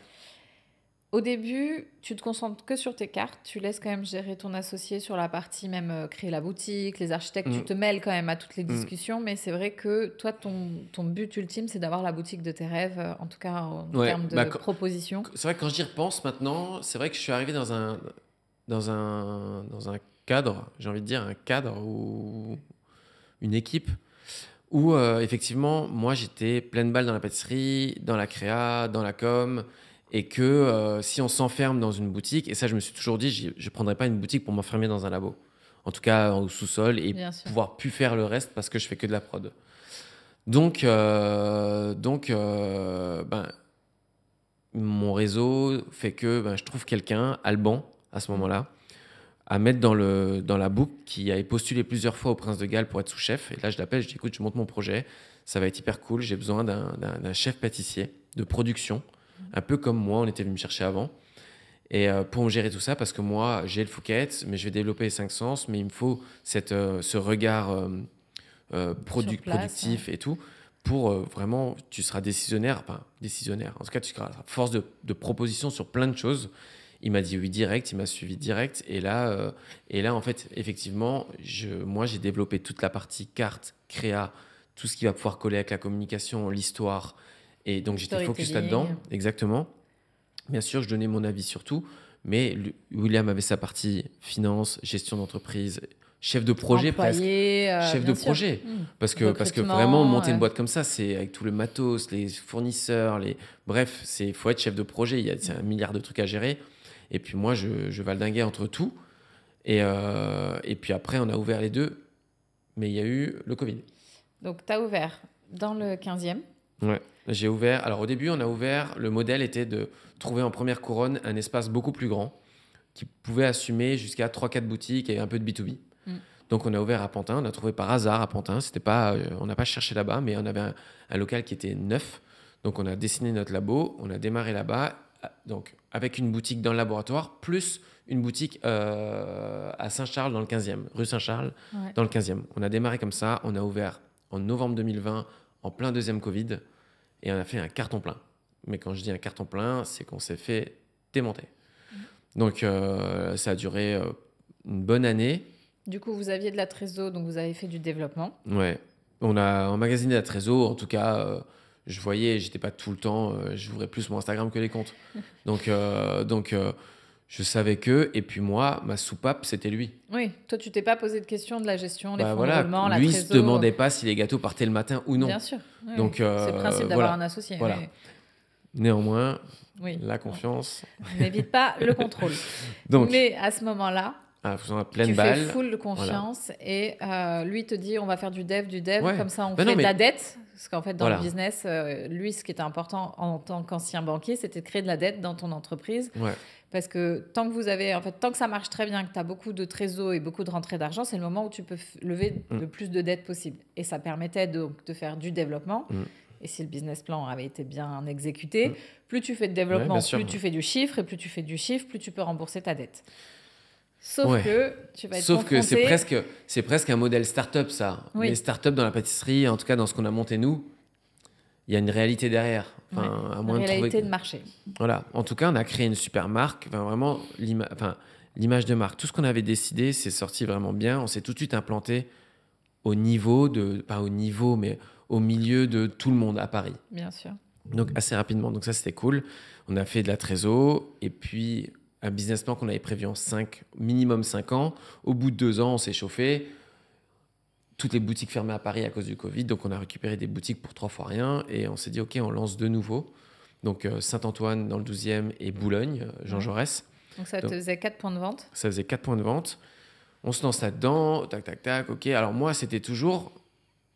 Au début, tu te concentres que sur tes cartes, tu laisses quand même gérer ton associé sur la partie même créer la boutique, les architectes, tu te mêles quand même à toutes les discussions, mais c'est vrai que toi, ton but ultime, c'est d'avoir la boutique de tes rêves, en tout cas en Ouais, termes de propositions. C'est vrai que quand j'y repense maintenant, c'est vrai que je suis arrivé dans un cadre, j'ai envie de dire, un cadre ou une équipe où effectivement, moi j'étais pleine balle dans la pâtisserie, dans la créa, dans la com, et que si on s'enferme dans une boutique, et ça je me suis toujours dit, je ne prendrais pas une boutique pour m'enfermer dans un labo, en tout cas au sous-sol, et Bien sûr. pouvoir plus faire le reste parce que je fais que de la prod. Donc, mon réseau fait que je trouve quelqu'un, Alban, à ce moment-là, à mettre dans la boucle, qui avait postulé plusieurs fois au Prince de Galles pour être sous-chef. Et là, je l'appelle, je dis écoute, je monte mon projet, ça va être hyper cool, j'ai besoin d'un chef pâtissier de production, un peu comme moi, on était venu me chercher avant. Et pour me gérer tout ça, parce que moi, j'ai le Fouquet's, mais je vais développer les 5 Sens, mais il me faut ce regard productif et tout, pour vraiment, tu seras décisionnaire, en tout cas, tu seras force de proposition sur plein de choses. Il m'a dit oui direct, il m'a suivi direct. Et là, en fait, effectivement, moi, j'ai développé toute la partie carte, créa, tout ce qui va pouvoir coller avec la communication, l'histoire. Et donc, j'étais focus là-dedans. Exactement. Bien sûr, je donnais mon avis sur tout. Mais William avait sa partie finance, gestion d'entreprise, chef de projet employé, presque. Chef de sûr. projet. Parce que Recrutement, vraiment, monter une boîte comme ça, c'est avec tout le matos, les fournisseurs, bref, faut être chef de projet. C'est 1 milliard de trucs à gérer. Et puis moi, je valdinguais entre tout. Et puis après, on a ouvert les deux. Mais il y a eu le Covid. Donc, tu as ouvert dans le 15e. Ouais, j'ai ouvert. Alors au début, on a ouvert. Le modèle était de trouver en première couronne un espace beaucoup plus grand qui pouvait assumer jusqu'à 3-4 boutiques et un peu de B2B. Donc on a ouvert à Pantin. On a trouvé par hasard à Pantin. C'était pas, on n'a pas cherché là-bas, mais on avait un local qui était neuf. Donc on a dessiné notre labo. On a démarré là-bas. Donc, avec une boutique dans le laboratoire, plus une boutique à Saint-Charles, dans le 15e, rue Saint-Charles, dans le 15e. On a démarré comme ça, on a ouvert en novembre 2020, en plein deuxième Covid, et on a fait un carton plein. Mais quand je dis un carton plein, c'est qu'on s'est fait démonter. Donc, ça a duré une bonne année. Du coup, vous aviez de la trésor, donc vous avez fait du développement. Ouais. On a emmagasiné la trésor, en tout cas, je voyais, j'étais pas tout le temps, j'ouvrais plus mon Instagram que les comptes. Donc, je savais que, et puis moi, ma soupape, c'était lui. Oui, toi, tu t'es pas posé de questions de la gestion, les fonds de Voilà, roulement, la lui, il se trésor. demandait pas si les gâteaux partaient le matin ou non. Bien sûr. Oui, Donc, c'est le principe d'avoir voilà. un associé. Voilà. Oui. Néanmoins, Oui. la confiance. N'évite pas le contrôle. Donc, Mais à ce moment-là, faisant la pleine tu balle. fais full de confiance et lui te dit on va faire du dev, Ouais. comme ça on Ben fait non, de la dette. Parce qu'en fait, dans Voilà. le business, lui, ce qui était important en tant qu'ancien banquier, c'était de créer de la dette dans ton entreprise. Ouais. Parce que tant que ça marche très bien, que tu as beaucoup de trésor et beaucoup de rentrées d'argent, c'est le moment où tu peux lever le plus de dettes possible. Et ça permettait donc de faire du développement. Et si le business plan avait été bien exécuté, plus tu fais de développement, Ouais, bien plus sûr. tu fais du chiffre. Et plus tu fais du chiffre, plus tu peux rembourser ta dette. Sauf Ouais. que tu vas être Sauf que confronté... c'est presque un modèle start-up, ça. Oui. Les start-up dans la pâtisserie, en tout cas dans ce qu'on a monté nous, il y a une réalité derrière. Enfin, Ouais. à moins Une de trouver... réalité de marché. Voilà. En tout cas, on a créé une super marque. Enfin, vraiment, l'image de marque. Tout ce qu'on avait décidé, c'est sorti vraiment bien. On s'est tout de suite implanté au niveau pas au niveau, mais au milieu de tout le monde à Paris. Bien sûr. Donc, assez rapidement. Donc, ça, c'était cool. On a fait de la trésor et puis un business plan qu'on avait prévu en minimum 5 ans. Au bout de 2 ans, on s'est chauffé. Toutes les boutiques fermées à Paris à cause du Covid. Donc, on a récupéré des boutiques pour 3 fois rien. Et on s'est dit, OK, on lance de nouveau. Donc, Saint-Antoine dans le 12e et Boulogne, Jean Jaurès. Donc, ça te faisait 4 points de vente. Ça faisait 4 points de vente. On se lance là-dedans. Tac, tac, tac. OK. Alors, moi, c'était toujours...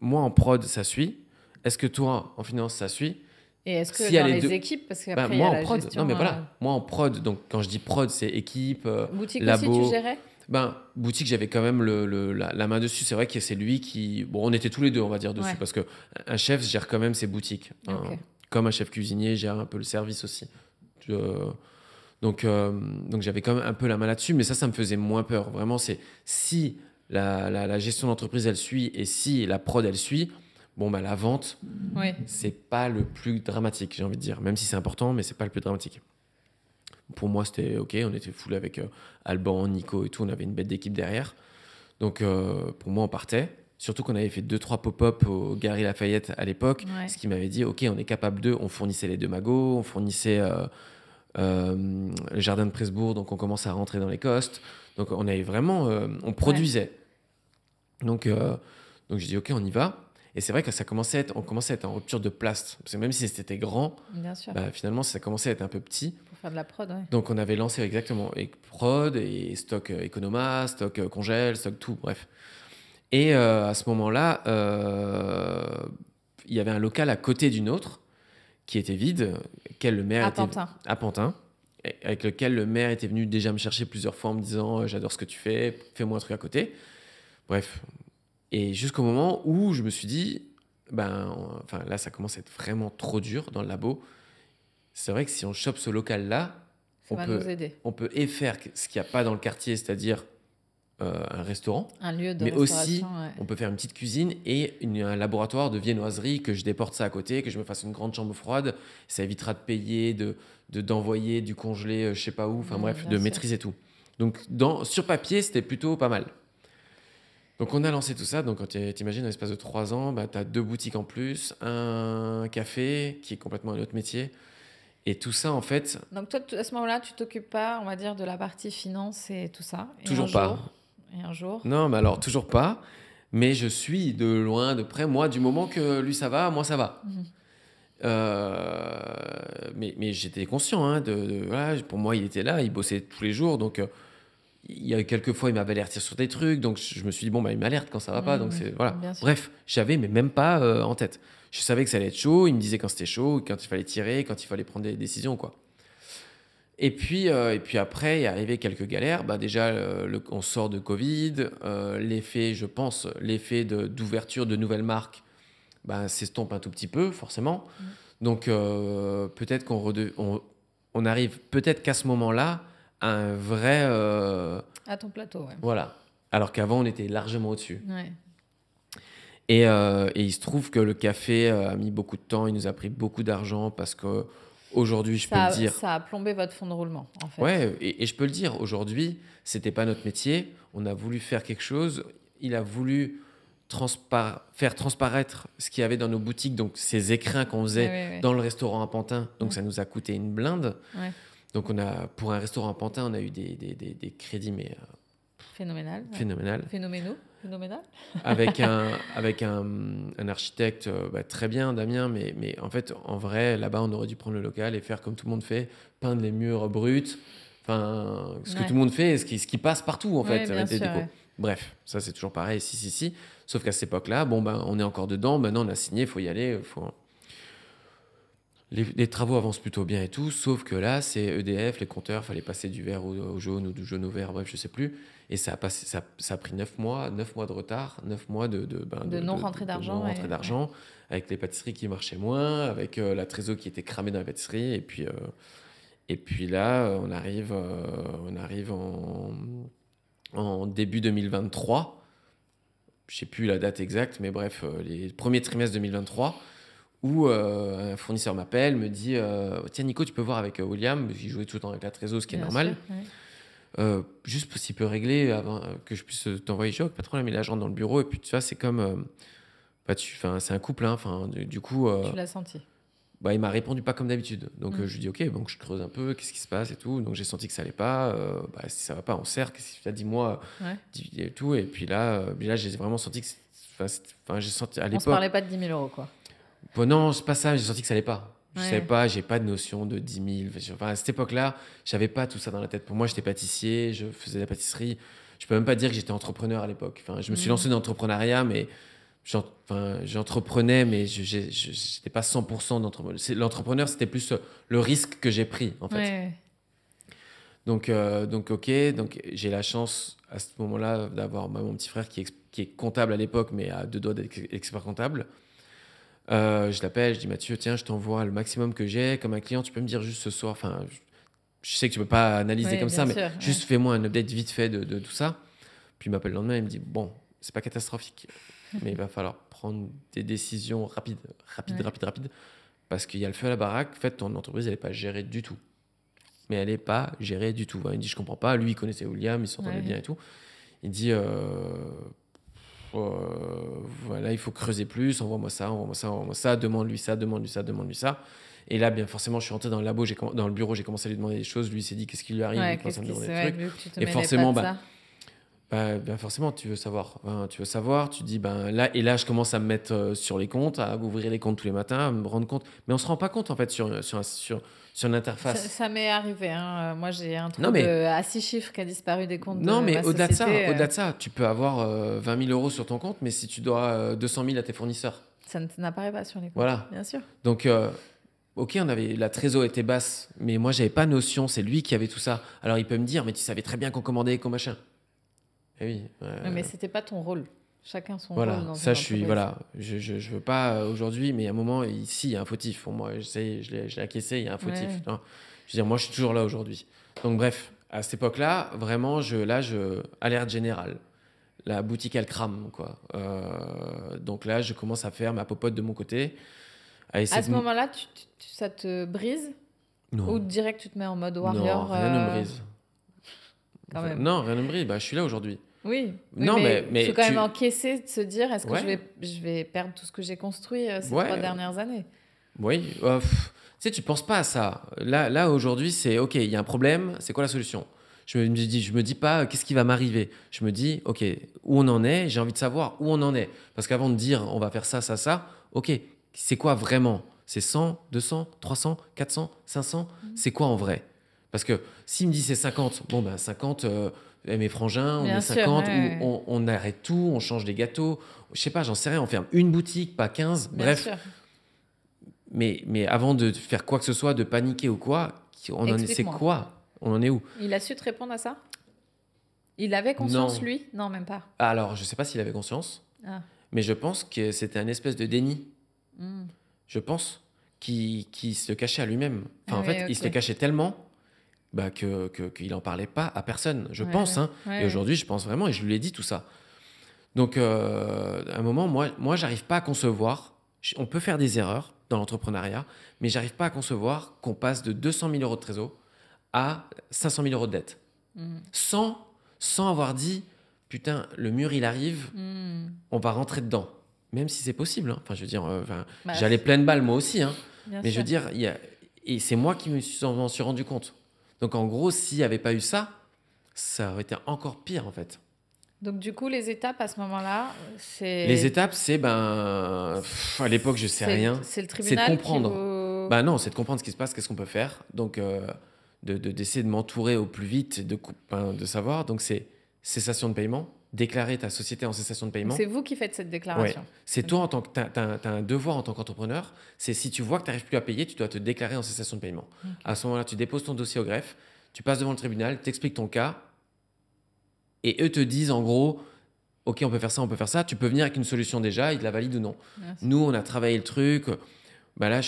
Moi, en prod, ça suit. Est-ce que toi, en finance, ça suit? Et est-ce que S'il y a dans les les deux- équipes, parce qu'après, il y moi a en la prod, gestion... non mais voilà, moi en prod, donc quand je dis prod, c'est équipe, Boutique labo. aussi, tu gérais? Boutique, j'avais quand même la main dessus. C'est vrai que c'est lui qui... Bon, on était tous les deux, on va dire, dessus, Ouais. parce qu'un chef gère quand même ses boutiques. Ok. Comme un chef cuisinier gère un peu le service aussi. Donc j'avais quand même un peu la main là-dessus, mais ça me faisait moins peur. Vraiment, c'est si la gestion d'entreprise, elle suit, et si la prod, elle suit, bon, la vente, Oui. c'est pas le plus dramatique, j'ai envie de dire. Même si c'est important, mais c'est pas le plus dramatique. Pour moi, c'était OK. On était full avec Alban, Nico et tout. On avait une bête d'équipe derrière. Donc, pour moi, on partait. Surtout qu'on avait fait 2-3 pop-up au Galeries Lafayette à l'époque. Ouais. Ce qui m'avait dit, OK, on est capable de... On fournissait les deux magots, on fournissait le jardin de Presbourg. Donc, on commençait à rentrer dans les costes. Donc, on avait vraiment... on produisait. Donc, je dis, OK, on y va. Et c'est vrai que on commençait à être en rupture de place. Parce que même si c'était grand, Bien sûr. finalement, ça commençait à être un peu petit. Pour faire de la prod, ouais. Donc, on avait lancé exactement et prod et stock Economa, stock congèle, stock tout, bref. Et à ce moment-là, il y avait un local à côté d'une autre qui était vide, auquel le maire à Pantin, avec lequel le maire était venu déjà me chercher plusieurs fois en me disant j'adore ce que tu fais, fais-moi un truc à côté. Bref. Et jusqu'au moment où je me suis dit, là, ça commence à être vraiment trop dur dans le labo. C'est vrai que si on chope ce local-là, Ça va nous aider. on peut faire ce qu'il n'y a pas dans le quartier, c'est-à-dire un restaurant. Un lieu de mais aussi, restauration, ouais. on peut faire une petite cuisine et un laboratoire de viennoiserie, que je déporte ça à côté, que je me fasse une grande chambre froide. Ça évitera de payer, d'envoyer du congelé, je sais pas où, enfin bref, bien de sûr. maîtriser tout. Donc, sur papier, c'était plutôt pas mal. Donc, on a lancé tout ça. Donc, quand tu imagines, dans l'espace de 3 ans, tu as 2 boutiques en plus, un café, qui est complètement un autre métier. Et tout ça, en fait... Donc, toi, à ce moment-là, tu t'occupes pas, on va dire, de la partie finance et tout ça. Et Toujours pas. Et un jour... Non, mais alors, toujours pas. Mais je suis de loin, de près. Moi, du moment que lui, ça va, moi, ça va. Mais j'étais conscient. Hein, voilà, pour moi, il était là, il bossait tous les jours. Donc... il y a eu quelques fois, il m'avait alerté sur des trucs, donc je me suis dit, il m'alerte quand ça va pas, donc c'est, voilà. Bref, j'avais, mais même pas en tête. Je savais que ça allait être chaud, il me disait quand c'était chaud, quand il fallait tirer, quand il fallait prendre des décisions, quoi. Et puis après, il est arrivé quelques galères. Déjà, on sort de Covid, l'effet d'ouverture de nouvelles marques s'estompe un tout petit peu, forcément. Donc, peut-être on arrive, peut-être qu'à ce moment-là, un vrai... à ton plateau, ouais. Voilà. Alors qu'avant, on était largement au-dessus. Ouais. Et il se trouve que le café a mis beaucoup de temps, il nous a pris beaucoup d'argent parce qu'aujourd'hui, je peux le dire... Ça a plombé votre fonds de roulement, en fait. Ouais, et je peux le dire, aujourd'hui, c'était pas notre métier. On a voulu faire quelque chose. Il a voulu faire transparaître ce qu'il y avait dans nos boutiques, donc ces écrins qu'on faisait dans le restaurant à Pantin. Donc, ça nous a coûté une blinde. Ouais. Donc, pour un restaurant à Pantin, on a eu des crédits, mais phénoménal. Phénoménal. Avec un architecte très bien, Damien, mais en fait, en vrai, là-bas, on aurait dû prendre le local et faire comme tout le monde fait, peindre les murs bruts, enfin, ce que tout le monde fait et ce qui passe partout, en fait, avec les décos. Bref, ça, c'est toujours pareil, si. Sauf qu'à cette époque-là, on est encore dedans, maintenant, on a signé, il faut y aller, Les travaux avancent plutôt bien et tout, sauf que là, c'est EDF, les compteurs, il fallait passer du vert au jaune ou du jaune au vert, bref, je sais plus. Et ça a pris 9 mois de retard, 9 mois de non-rentrée d'argent. Avec les pâtisseries qui marchaient moins, avec la trésor qui était cramée dans la pâtisserie. Et puis là, on arrive en début 2023. Je ne sais plus la date exacte, mais bref, les premiers trimestres 2023, où un fournisseur m'appelle, me dit tiens Nico, tu peux voir avec William, il jouait tout le temps avec la trésor, ce qui est normal. Juste s'il peut régler avant que je puisse t'envoyer. Je dis, pas de problème, il agent dans le bureau. Et puis tu vois, c'est comme c'est un couple, hein, du coup tu l'as senti. Il m'a répondu pas comme d'habitude, donc je lui dis ok, donc je creuse un peu, qu'est-ce qui se passe et tout. Donc j'ai senti que ça allait pas, si ça va pas, on serre, qu'est-ce que tu as, dis-moi et tout. Et puis là j'ai vraiment senti que j'ai senti à l'époque, on se parlait pas de 10 000 euros, quoi. Non, c'est pas ça, j'ai senti que ça allait pas. Je savais pas, j'ai pas de notion de 10 000. Enfin, à cette époque-là, j'avais pas tout ça dans la tête. Pour moi, j'étais pâtissier, je faisais de la pâtisserie. Je peux même pas dire que j'étais entrepreneur à l'époque. Enfin, je me suis lancé dans l'entrepreneuriat, mais j'entreprenais, mais j'étais pas 100% d'entrepreneur. L'entrepreneur, c'était plus le risque que j'ai pris, en fait. Donc, donc j'ai la chance à ce moment-là d'avoir mon petit frère qui est comptable à l'époque, mais à 2 doigts d'être expert comptable. Je l'appelle, je dis Mathieu, tiens, je t'envoie le maximum que j'ai. Comme un client, tu peux me dire juste ce soir, enfin, je sais que tu peux pas analyser comme ça, mais juste fais-moi un update vite fait de tout ça. Puis il m'appelle le lendemain, il me dit bon, c'est pas catastrophique, mais il va falloir prendre des décisions rapides, parce qu'il y a le feu à la baraque. En fait, ton entreprise, elle est pas gérée du tout. Mais elle est pas gérée du tout. Il me dit je comprends pas. Lui, il connaissait William, il s'entendait bien et tout. Il dit voilà, il faut creuser plus, envoie-moi ça, demande-lui ça. Et là, bien forcément, je suis rentré dans le labo, dans le bureau, j'ai commencé à lui demander des choses. Lui, il s'est dit qu'est-ce qui lui arrive, il commence à me demander des trucs. Et forcément, forcément, tu veux savoir. Tu dis là, je commence à me mettre sur les comptes, à ouvrir les comptes tous les matins, à me rendre compte. Mais on se rend pas compte en fait sur une interface. Ça m'est arrivé. Hein. Moi, j'ai un truc à 6 chiffres qui a disparu des comptes. Non, mais au-delà de ça, tu peux avoir 20 000 euros sur ton compte, mais si tu dois 200 000 à tes fournisseurs. Ça n'apparaît pas sur les comptes. Voilà. Bien sûr. Donc, la trésor était basse, mais moi, j'avais pas notion. C'est lui qui avait tout ça. Alors, il peut me dire, mais tu savais très bien qu'on commandait, qu'on machin. Eh oui. Mais c'était pas ton rôle. Chacun son rôle. Dans ça, je veux pas aujourd'hui, mais à un moment, ici, il y a un fautif. Pour moi, je l'ai acquiescé, il y a un fautif. Je veux dire, moi, je suis toujours là aujourd'hui. Donc, bref, à cette époque-là, vraiment, alerte générale. La boutique, elle crame, quoi. Donc là, je commence à faire ma popote de mon côté. À ce moment-là, ça te brise? Non. Ou direct, tu te mets en mode warrior? Non, rien ne me brise. Quand même. Non, rien ne me brise. Je suis là aujourd'hui. Oui, non, mais il faut quand même encaisser, de se dire est-ce que je vais perdre tout ce que j'ai construit ces 3 dernières années. Oui, tu sais, tu penses pas à ça. Là aujourd'hui, c'est ok, il y a un problème, c'est quoi la solution? Je me dis pas qu'est-ce qui va m'arriver. Je me dis ok, où on en est, j'ai envie de savoir où on en est. Parce qu'avant de dire on va faire ça, ok, c'est quoi vraiment? C'est 100, 200, 300, 400, 500, c'est quoi en vrai? Parce que s'il me dit c'est 50, 50, mes frangins, on est 50, on arrête tout, on change les gâteaux. Je sais pas, j'en sais rien, on ferme une boutique, pas 15, bref. Sûr. Mais avant de faire quoi que ce soit, de paniquer ou quoi, c'est quoi? On en est où? Il a su te répondre à ça? Il avait conscience, lui? Non, même pas. Alors, je sais pas s'il avait conscience, mais je pense que c'était un espèce de déni. Je pense qu'il se cachait à lui-même. Enfin, en fait, il se le cachait tellement qu'il n'en parlait pas à personne, je pense. Et aujourd'hui, je pense vraiment, et je lui ai dit tout ça. Donc, à un moment, moi j'arrive pas à concevoir, on peut faire des erreurs dans l'entrepreneuriat, mais j'arrive pas à concevoir qu'on passe de 200 000 euros de trésor à 500 000 euros de dette. Sans avoir dit, putain, le mur, il arrive, on va rentrer dedans. Même si c'est possible. Hein. Enfin, je veux dire, j'allais pleine balle moi aussi. Hein. Mais je veux dire, et c'est moi qui m'en suis rendu compte. Donc, en gros, s'il n'y avait pas eu ça, ça aurait été encore pire, en fait. Donc, du coup, les étapes à ce moment-là, c'est... Les étapes, c'est, à l'époque, je sais rien. C'est le tribunal c'est de comprendre. qui vous... Non, c'est de comprendre ce qui se passe, qu'est-ce qu'on peut faire. Donc, d'essayer de m'entourer au plus vite, de savoir. Donc, c'est cessation de paiement. Déclarer ta société en cessation de paiement. Donc c'est vous qui faites cette déclaration. Ouais. C'est toi, en tant que t'as un devoir en tant qu'entrepreneur. C'est si tu vois que tu n'arrives plus à payer, tu dois te déclarer en cessation de paiement. Okay. À ce moment-là, tu déposes ton dossier au greffe, tu passes devant le tribunal, tu expliques ton cas, et eux te disent en gros, ok, on peut faire ça, tu peux venir avec une solution déjà, ils te la valident ou non. Merci. Nous, on a travaillé le truc. Là,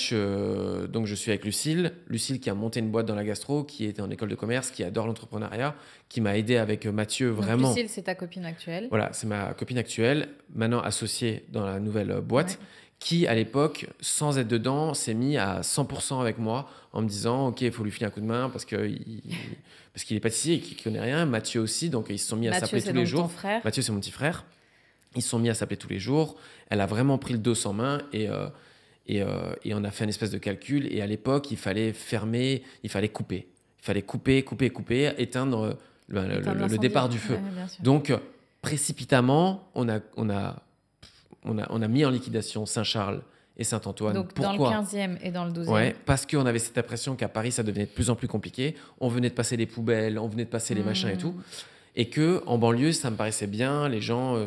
donc je suis avec Lucille qui a monté une boîte dans la gastro, qui était en école de commerce, qui adore l'entrepreneuriat, qui m'a aidé avec Mathieu vraiment. Donc Lucille, c'est ta copine actuelle. Voilà, c'est ma copine actuelle, maintenant associée dans la nouvelle boîte, qui à l'époque, sans être dedans, s'est mis à 100% avec moi en me disant, ok, il faut lui filer un coup de main parce qu'il est pâtissier et qu'il ne connaît rien. Mathieu aussi, donc ils se sont mis à s'appeler tous les jours. Ton frère. Mathieu, c'est mon petit frère. Ils se sont mis à s'appeler tous les jours. Elle a vraiment pris le dos en main et on a fait une espèce de calcul. Et à l'époque, il fallait fermer, il fallait couper. Il fallait couper, éteindre le départ du feu. Ouais, donc, précipitamment, on a mis en liquidation Saint-Charles et Saint-Antoine. Donc, pourquoi? Dans le 15e et dans le 12e. Ouais, parce qu'on avait cette impression qu'à Paris, ça devenait de plus en plus compliqué. On venait de passer les poubelles, on venait de passer les machins et tout. Et qu'en banlieue, ça me paraissait bien. Les gens,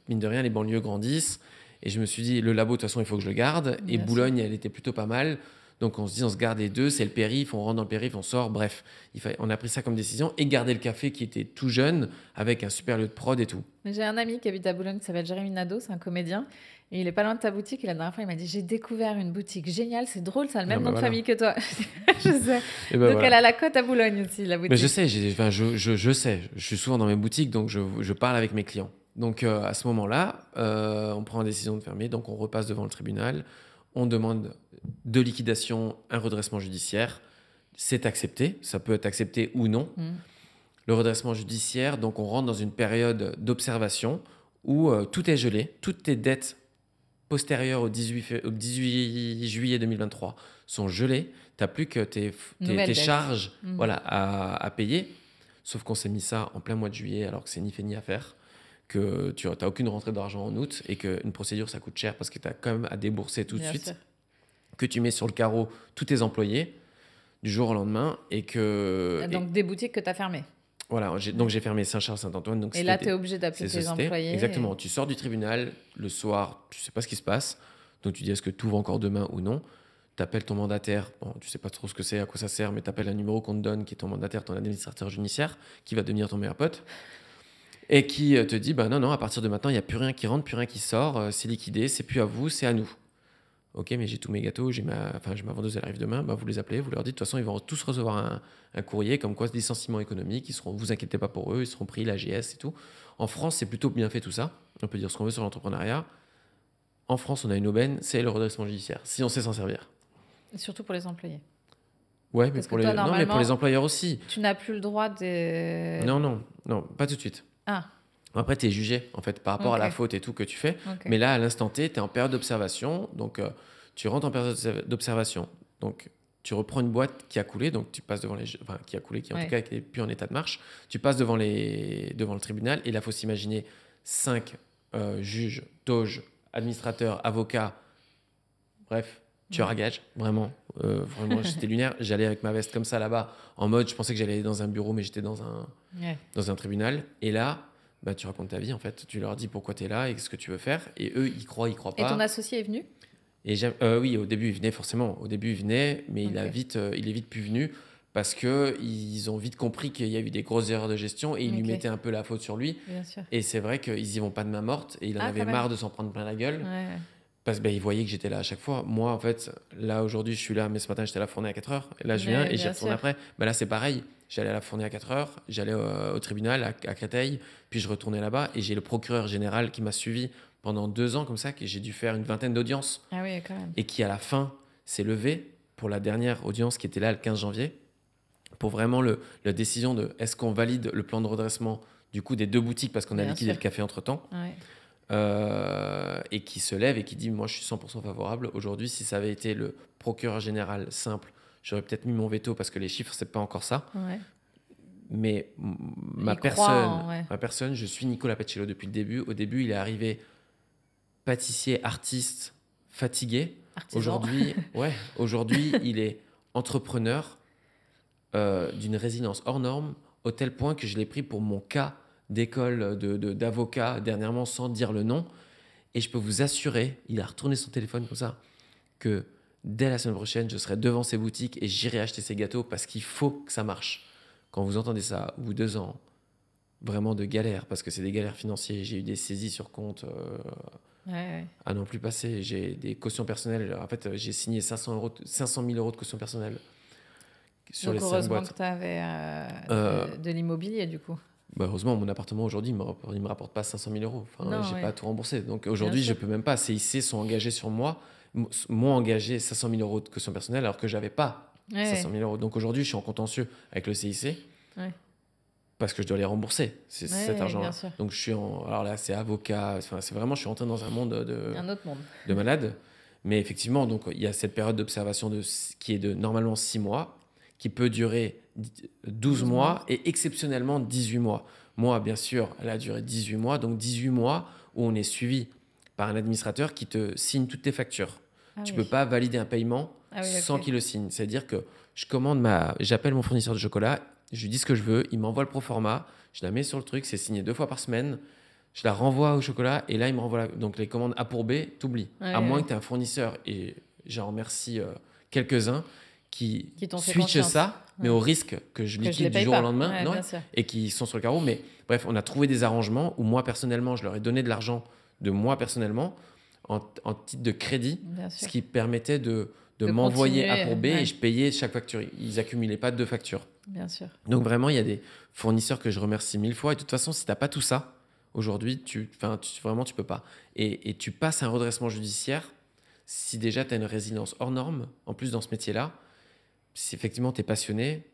mine de rien, les banlieues grandissent. Et je me suis dit, le labo, de toute façon, il faut que je le garde. Bien et Boulogne, elle était plutôt pas mal. Donc, on se dit, on se garde les deux. C'est le périph', on rentre dans le périph', on sort. Bref, on a pris ça comme décision. Et garder le café qui était tout jeune, avec un super lieu de prod et tout. Mais j'ai un ami qui habite à Boulogne, qui s'appelle Jérémy Nadeau, c'est un comédien. Et il est pas loin de ta boutique. Et la dernière fois, il m'a dit, j'ai découvert une boutique géniale. C'est drôle, ça a le même nom de famille que toi. Je sais. Donc, elle a la cote à Boulogne aussi, la boutique. Mais je sais, je sais. Je suis souvent dans mes boutiques, donc je parle avec mes clients. Donc, à ce moment-là, on prend la décision de fermer. Donc, on repasse devant le tribunal. On demande de liquidation, un redressement judiciaire. C'est accepté. Ça peut être accepté ou non. Le redressement judiciaire, donc on rentre dans une période d'observation où tout est gelé. Toutes tes dettes postérieures au 18 juillet 2023 sont gelées. Tu n'as plus que tes charges à payer. Sauf qu'on s'est mis ça en plein mois de juillet alors que c'est ni fait ni à faire. Que tu n'as aucune rentrée d'argent en août et qu'une procédure, ça coûte cher parce que tu as quand même à débourser tout de suite. Sûr. Que tu mets sur le carreau tous tes employés du jour au lendemain et que... Donc des boutiques que tu as fermées. Voilà, donc j'ai fermé Saint-Charles, Saint-Antoine. Donc et là, tu es obligé d'appeler tes employés. Exactement, tu sors du tribunal, le soir, tu ne sais pas ce qui se passe. Donc tu dis, est-ce que tout va encore demain ou non? Tu appelles ton mandataire, bon, tu ne sais pas trop ce que c'est, à quoi ça sert, mais tu appelles un numéro qu'on te donne qui est ton mandataire, ton administrateur judiciaire, qui va devenir ton meilleur pote. Et qui te dit, non, à partir de maintenant, il n'y a plus rien qui rentre, plus rien qui sort, c'est liquidé, c'est plus à vous, c'est à nous. Ok, mais j'ai tous mes gâteaux, j'ai ma vendeuse, elle arrive demain, vous les appelez, vous leur dites, de toute façon, ils vont tous recevoir un courrier comme quoi, licenciement économique, vous inquiétez pas pour eux, ils seront pris, l'AGS et tout. En France, c'est plutôt bien fait tout ça, on peut dire ce qu'on veut sur l'entrepreneuriat. En France, on a une aubaine, c'est le redressement judiciaire, si on sait s'en servir. Et surtout pour les employés. Ouais, mais pour les employeurs aussi. Tu n'as plus le droit de... Non, pas tout de suite. Ah. Après, tu es jugé, en fait, par rapport à la faute et tout que tu fais. Okay. Mais là, à l'instant T, tu es en période d'observation. Donc, tu rentres en période d'observation. Donc, tu reprends une boîte qui a coulé. Donc, tu passes devant qui a coulé, qui en tout cas n'est plus en état de marche. Tu passes devant le tribunal. Et là, il faut s'imaginer 5 juges, doges, administrateurs, avocats. Bref, tueur à gages, vraiment. Vraiment, j'étais lunaire. J'allais avec ma veste comme ça là-bas, en mode, je pensais que j'allais aller dans un bureau, mais j'étais dans un tribunal. Et là, tu racontes ta vie, en fait. Tu leur dis pourquoi tu es là et ce que tu veux faire. Et eux, ils croient pas. Et ton associé est venu? Oui, au début, il venait forcément. Au début, il venait, mais il est vite plus venu parce qu'ils ont vite compris qu'il y a eu des grosses erreurs de gestion et ils lui mettaient un peu la faute sur lui. Bien sûr. Et c'est vrai qu'ils y vont pas de main morte et il en avait marre de s'en prendre plein la gueule. Ouais. Parce qu'ils voyaient que j'étais là à chaque fois. Moi, en fait, là, aujourd'hui, je suis là, mais ce matin, j'étais à la fournée à 4h. Et là, je viens et j'y retourne après. Là, c'est pareil. J'allais à la fournée à 4h, j'allais au tribunal à Créteil, puis je retournais là-bas. Et j'ai le procureur général qui m'a suivi pendant 2 ans, comme ça, que j'ai dû faire une vingtaine d'audiences. Ah oui, quand même. Et qui, à la fin, s'est levé pour la dernière audience qui était là le 15 janvier, pour vraiment la décision de est-ce qu'on valide le plan de redressement du coup des 2 boutiques parce qu'on a Bien liquidé sûr. le café entre-temps. Ouais. Et qui se lève et qui dit moi je suis 100% favorable. Aujourd'hui, si ça avait été le procureur général simple, j'aurais peut-être mis mon veto parce que les chiffres c'est pas encore ça. Ouais. Mais ma Il croit en- personne, je suis Nicolas Paciello depuis le début. Au début, il est arrivé pâtissier, artiste, fatigué. Artisan. Aujourd'hui, il est entrepreneur d'une résilience hors norme, au tel point que je l'ai pris pour mon cas d'école d'avocat dernièrement sans dire le nom. Et je peux vous assurer, il a retourné son téléphone comme ça, que dès la semaine prochaine, je serai devant ses boutiques et j'irai acheter ses gâteaux parce qu'il faut que ça marche. Quand vous entendez ça, au bout de 2 ans, vraiment de galères, parce que c'est des galères financières, j'ai eu des saisies sur compte Ouais. à n'en plus passer, j'ai des cautions personnelles. En fait, j'ai signé 500 000 euros de caution personnelle sur Donc les 5 heureusement boîtes. que tu avais de l'immobilier du coup. Bah, heureusement, mon appartement aujourd'hui, il me rapporte pas 500 000 euros. Enfin, Non, j'ai ouais. pas tout remboursé. Donc aujourd'hui, je sûr. peux même pas. CIC sont engagés sur moi, m'ont engagé 500 000 euros de caution personnelle alors que j'avais pas Ouais. 500 000 euros. Donc aujourd'hui, je suis en contentieux avec le CIC Ouais. parce que je dois les rembourser, cet argent-là. bien sûr. Donc alors là, c'est avocat. Enfin, c'est vraiment, je suis entré dans un monde Un autre monde. de malade. Mais effectivement, donc il y a cette période d'observation qui est de normalement 6 mois, qui peut durer 12 mois et exceptionnellement 18 mois. Moi, bien sûr, elle a duré 18 mois, donc 18 mois où on est suivi par un administrateur qui te signe toutes tes factures. Ah Tu oui. peux pas valider un paiement Ah oui, sans ok. qu'il le signe. C'est-à-dire que j'appelle mon fournisseur de chocolat, je lui dis ce que je veux, il m'envoie le proforma, je la mets sur le truc, c'est signé 2 fois par semaine, je la renvoie au chocolat et là, il me renvoie donc les commandes A pour B, t'oublies. Ouais, À moins ouais. que tu aies un fournisseur, et j'en remercie quelques-uns, qui t'ont fait switchent confiance. ça, mais Ouais. au risque que je Que je les liquide du paye jour pas. au lendemain. Ouais, Non, bien sûr. et qui sont sur le carreau. Mais bref, on a trouvé des arrangements où moi, personnellement, je leur ai donné de l'argent de moi, personnellement, en titre de crédit, Bien ce sûr. qui permettait de De m'envoyer A continuer, pour B ouais. et je payais chaque facture. Ils accumulaient pas 2 factures. Bien sûr. Donc vraiment, il y a des fournisseurs que je remercie 1000 fois. Et de toute façon, si tu n'as pas tout ça, aujourd'hui, vraiment, tu peux pas. Et tu passes un redressement judiciaire si déjà tu as une résilience hors norme, en plus dans ce métier-là, si effectivement tu es passionné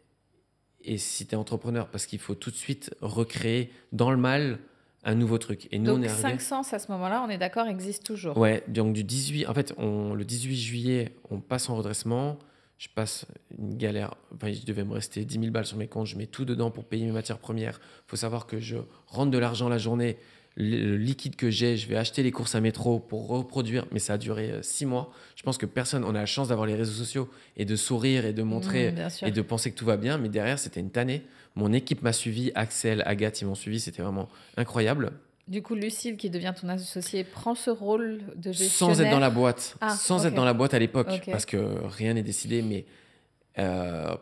et si tu es entrepreneur, parce qu'il faut tout de suite recréer dans le mal un nouveau truc. Et nous, on Donc est arrivé... 500 à ce moment-là, on est d'accord, existe toujours. Ouais, donc du 18... En fait, le 18 juillet, on passe en redressement. Je passe une galère. Enfin, il devait me rester 10 000 balles sur mes comptes. Je mets tout dedans pour payer mes matières premières. Il faut savoir que je rentre de l'argent la journée. Le liquide que j'ai, je vais acheter les courses à métro pour reproduire. Mais ça a duré 6 mois. Je pense que personne... On a la chance d'avoir les réseaux sociaux et de sourire et de montrer Bien sûr. et de penser que tout va bien. Mais derrière, c'était une tannée. Mon équipe m'a suivi. Axel, Agathe, ils m'ont suivi. C'était vraiment incroyable. Du coup, Lucille, qui devient ton associée, prend ce rôle de gestionnaire. Sans être dans la boîte. Ah, sans ok. être dans la boîte à l'époque. Ok. Parce que rien n'est décidé. Mais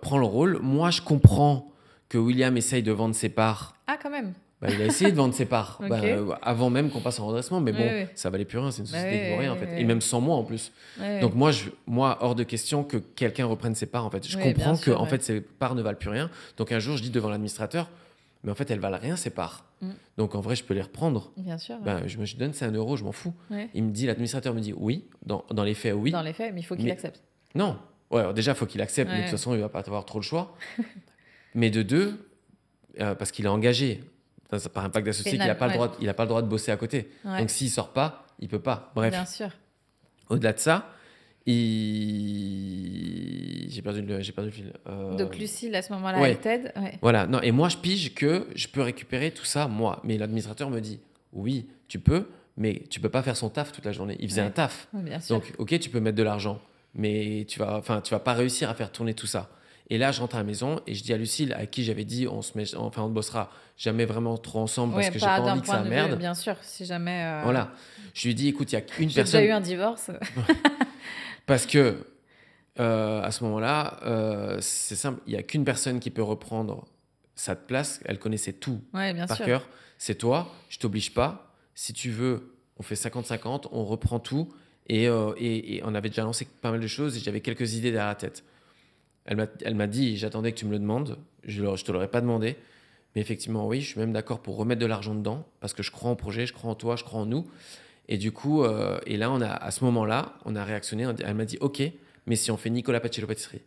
prend le rôle. Moi, je comprends que William essaye de vendre ses parts. Ah, quand même. Bah, il a essayé de vendre ses parts Ok. avant même qu'on passe en redressement. Mais Oui, bon, oui. ça valait plus rien. C'est une société Ouais, qui vaut rien, en ouais, fait. ouais. Et même sans moi, en plus. Ouais, Donc moi, hors de question que quelqu'un reprenne ses parts, en fait. Je Oui, comprends bien que, sûr, en ouais. fait, ses parts ne valent plus rien. Donc un jour, je dis devant l'administrateur, mais en fait, elles valent rien, ces parts. Mm. Donc en vrai, je peux les reprendre. bien sûr. ouais. Ben, je donne, c'est 1 euro, je m'en fous. Ouais. L'administrateur me dit oui, dans les faits, oui. Dans les faits, mais il faut qu'il Mais- accepte. Non. Ouais, alors déjà, il faut qu'il accepte, mais de Ouais. toute façon, il va pas avoir trop le choix. Mais de deux, parce qu'il est engagé par un pacte d'associés qu'il n'a pas, ouais. il a pas le droit de bosser à côté. Ouais. Donc s'il sort pas, il peut pas. Bref, Bien sûr. au-delà de ça, j'ai perdu le fil. Donc, Lucille, à ce moment-là, ouais. elle t'aide. Ouais. Voilà. Non, et moi, je pige que je peux récupérer tout ça, moi. Mais l'administrateur me dit, oui, tu peux, mais tu peux pas faire son taf toute la journée. Il faisait Ouais. un taf. Ouais, bien sûr. Donc, ok, tu peux mettre de l'argent, mais tu vas pas réussir à faire tourner tout ça. Et là, je rentre à la maison et je dis à Lucille, à qui j'avais dit, on bossera jamais vraiment trop ensemble parce Ouais, que j'ai pas d'un envie que point ça de vue, merde. bien sûr, si jamais. Voilà. Je lui dis, écoute, il y a qu'une J'ai personne. déjà eu un divorce. Parce que à ce moment-là, c'est simple, il y a qu'une personne qui peut reprendre sa place. Elle connaissait tout Ouais, bien par sûr. cœur. C'est toi. Je t'oblige pas. Si tu veux, on fait 50-50, on reprend tout. Et on avait déjà lancé pas mal de choses et j'avais quelques idées derrière la tête. Elle m'a dit, j'attendais que tu me le demandes. Je te l'aurais pas demandé. Mais effectivement, oui, je suis même d'accord pour remettre de l'argent dedans parce que je crois en projet, je crois en toi, je crois en nous. Et du coup, et là, à ce moment-là, on a réactionné. Elle m'a dit, OK, mais si on fait Nicolas Paciello Pâtisserie.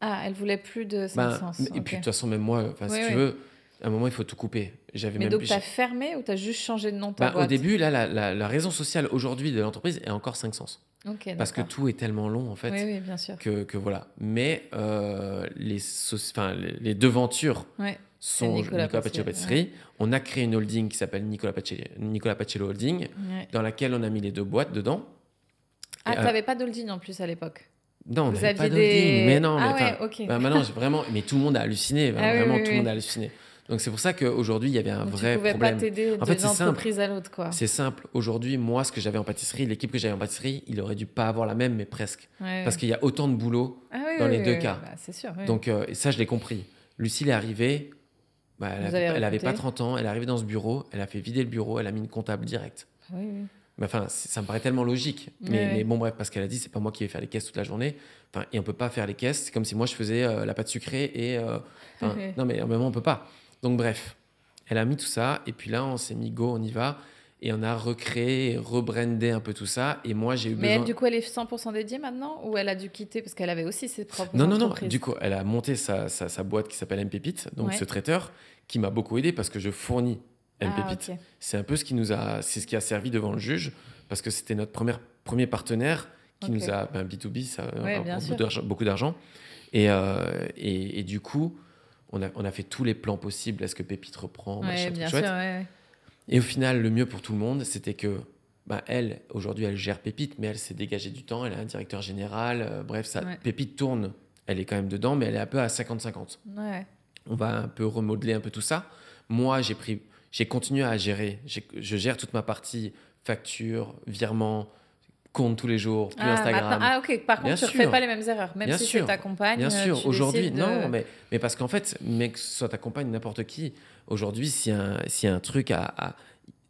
Ah, elle voulait plus de Ben, 500. et puis, de toute façon, même moi, Oui, si oui. tu veux, À un moment, il faut tout couper. Mais donc, tu as fermé ou tu as juste changé de nom de ta Au boîte? début, là, la raison sociale aujourd'hui de l'entreprise est encore 5 sens. Ok, Parce que d'accord. tout est tellement long, en fait, Oui, oui, bien sûr. que voilà. Mais les devantures Ouais, c'est sont Nicolas Nicolas Pacello Pacello, Pâtisserie. On a créé une holding qui s'appelle Nicolas Pacello Holding, ouais. dans laquelle on a mis les 2 boîtes dedans. Ah, Et, tu n'avais pas d'holding en plus à l'époque? non, on Vous n'avait pas aviez d'holding. Mais des... non, mais Ah enfin, ouais, ok. maintenant, mais tout le monde a halluciné. Ah oui, Vraiment, oui, tout le monde a oui. halluciné. Donc, c'est pour ça qu'aujourd'hui, il y avait un Donc, tu vrai pouvais pas problème. t'aider En fait, d'une c'est simple. entreprise à l'autre, quoi. C'est simple. Aujourd'hui, moi, ce que j'avais en pâtisserie, l'équipe que j'avais en pâtisserie, il aurait dû pas avoir la même, mais presque. Ouais, Parce ouais. qu'il y a autant de boulot Ah oui, dans oui, les oui, 2 oui, cas. bah, c'est sûr. Oui. Donc, et ça, je l'ai compris. Lucille est arrivée, Vous avez elle avait pas recruté? 30 ans, elle est arrivée dans ce bureau, elle a fait vider le bureau, elle a mis une comptable direct. Oui, oui. Mais enfin, ça me paraît tellement logique. Ouais. Mais bon, bref, parce qu'elle a dit, c'est pas moi qui vais faire les caisses toute la journée. Enfin, et on peut pas faire les caisses. C'est comme si moi, je faisais la pâte sucrée et... Ouais. non, mais en même temps, on peut pas. Donc, bref, elle a mis tout ça. Et puis là, on s'est mis go, on y va. Et on a recréé, rebrandé un peu tout ça. Et moi, j'ai eu Mais besoin... elle, du coup, elle est 100% dédiée maintenant ou elle a dû quitter parce qu'elle avait aussi ses propres Non. entreprises? Du coup, elle a monté sa boîte qui s'appelle M Pépite, donc Ouais. ce traiteur, qui m'a beaucoup aidé parce que je fournis M Ah, Pépite. ok. C'est un peu c'est ce qui a servi devant le juge parce que c'était notre premier partenaire qui Ok. nous a B2B, ça Ouais, bien sûr. beaucoup d'argent. Et du coup, on a fait tous les plans possibles. Est-ce que Pépite reprend, Ouais, machin, bien tout sûr. chouette. Ouais. Et au final, le mieux pour tout le monde, c'était que elle, aujourd'hui, elle gère Pépite, mais elle s'est dégagée du temps. Elle a un directeur général. Bref, Ouais. Pépite tourne. Elle est quand même dedans, mais elle est un peu à 50-50. Ouais. On va un peu remodeler un peu tout ça. Moi, j'ai continué à gérer. Je gère toute ma partie facture, virement, compte tous les jours, plus Instagram. Ah, ok. Par Bien contre, tu ne sûr. refais pas les mêmes erreurs. Même Bien si sûr. c'est ta compagne, Bien sûr, tu aujourd'hui, décides de... non, mais parce qu'en fait, mais que ce soit ta compagne, n'importe qui, aujourd'hui, s'il y a un truc à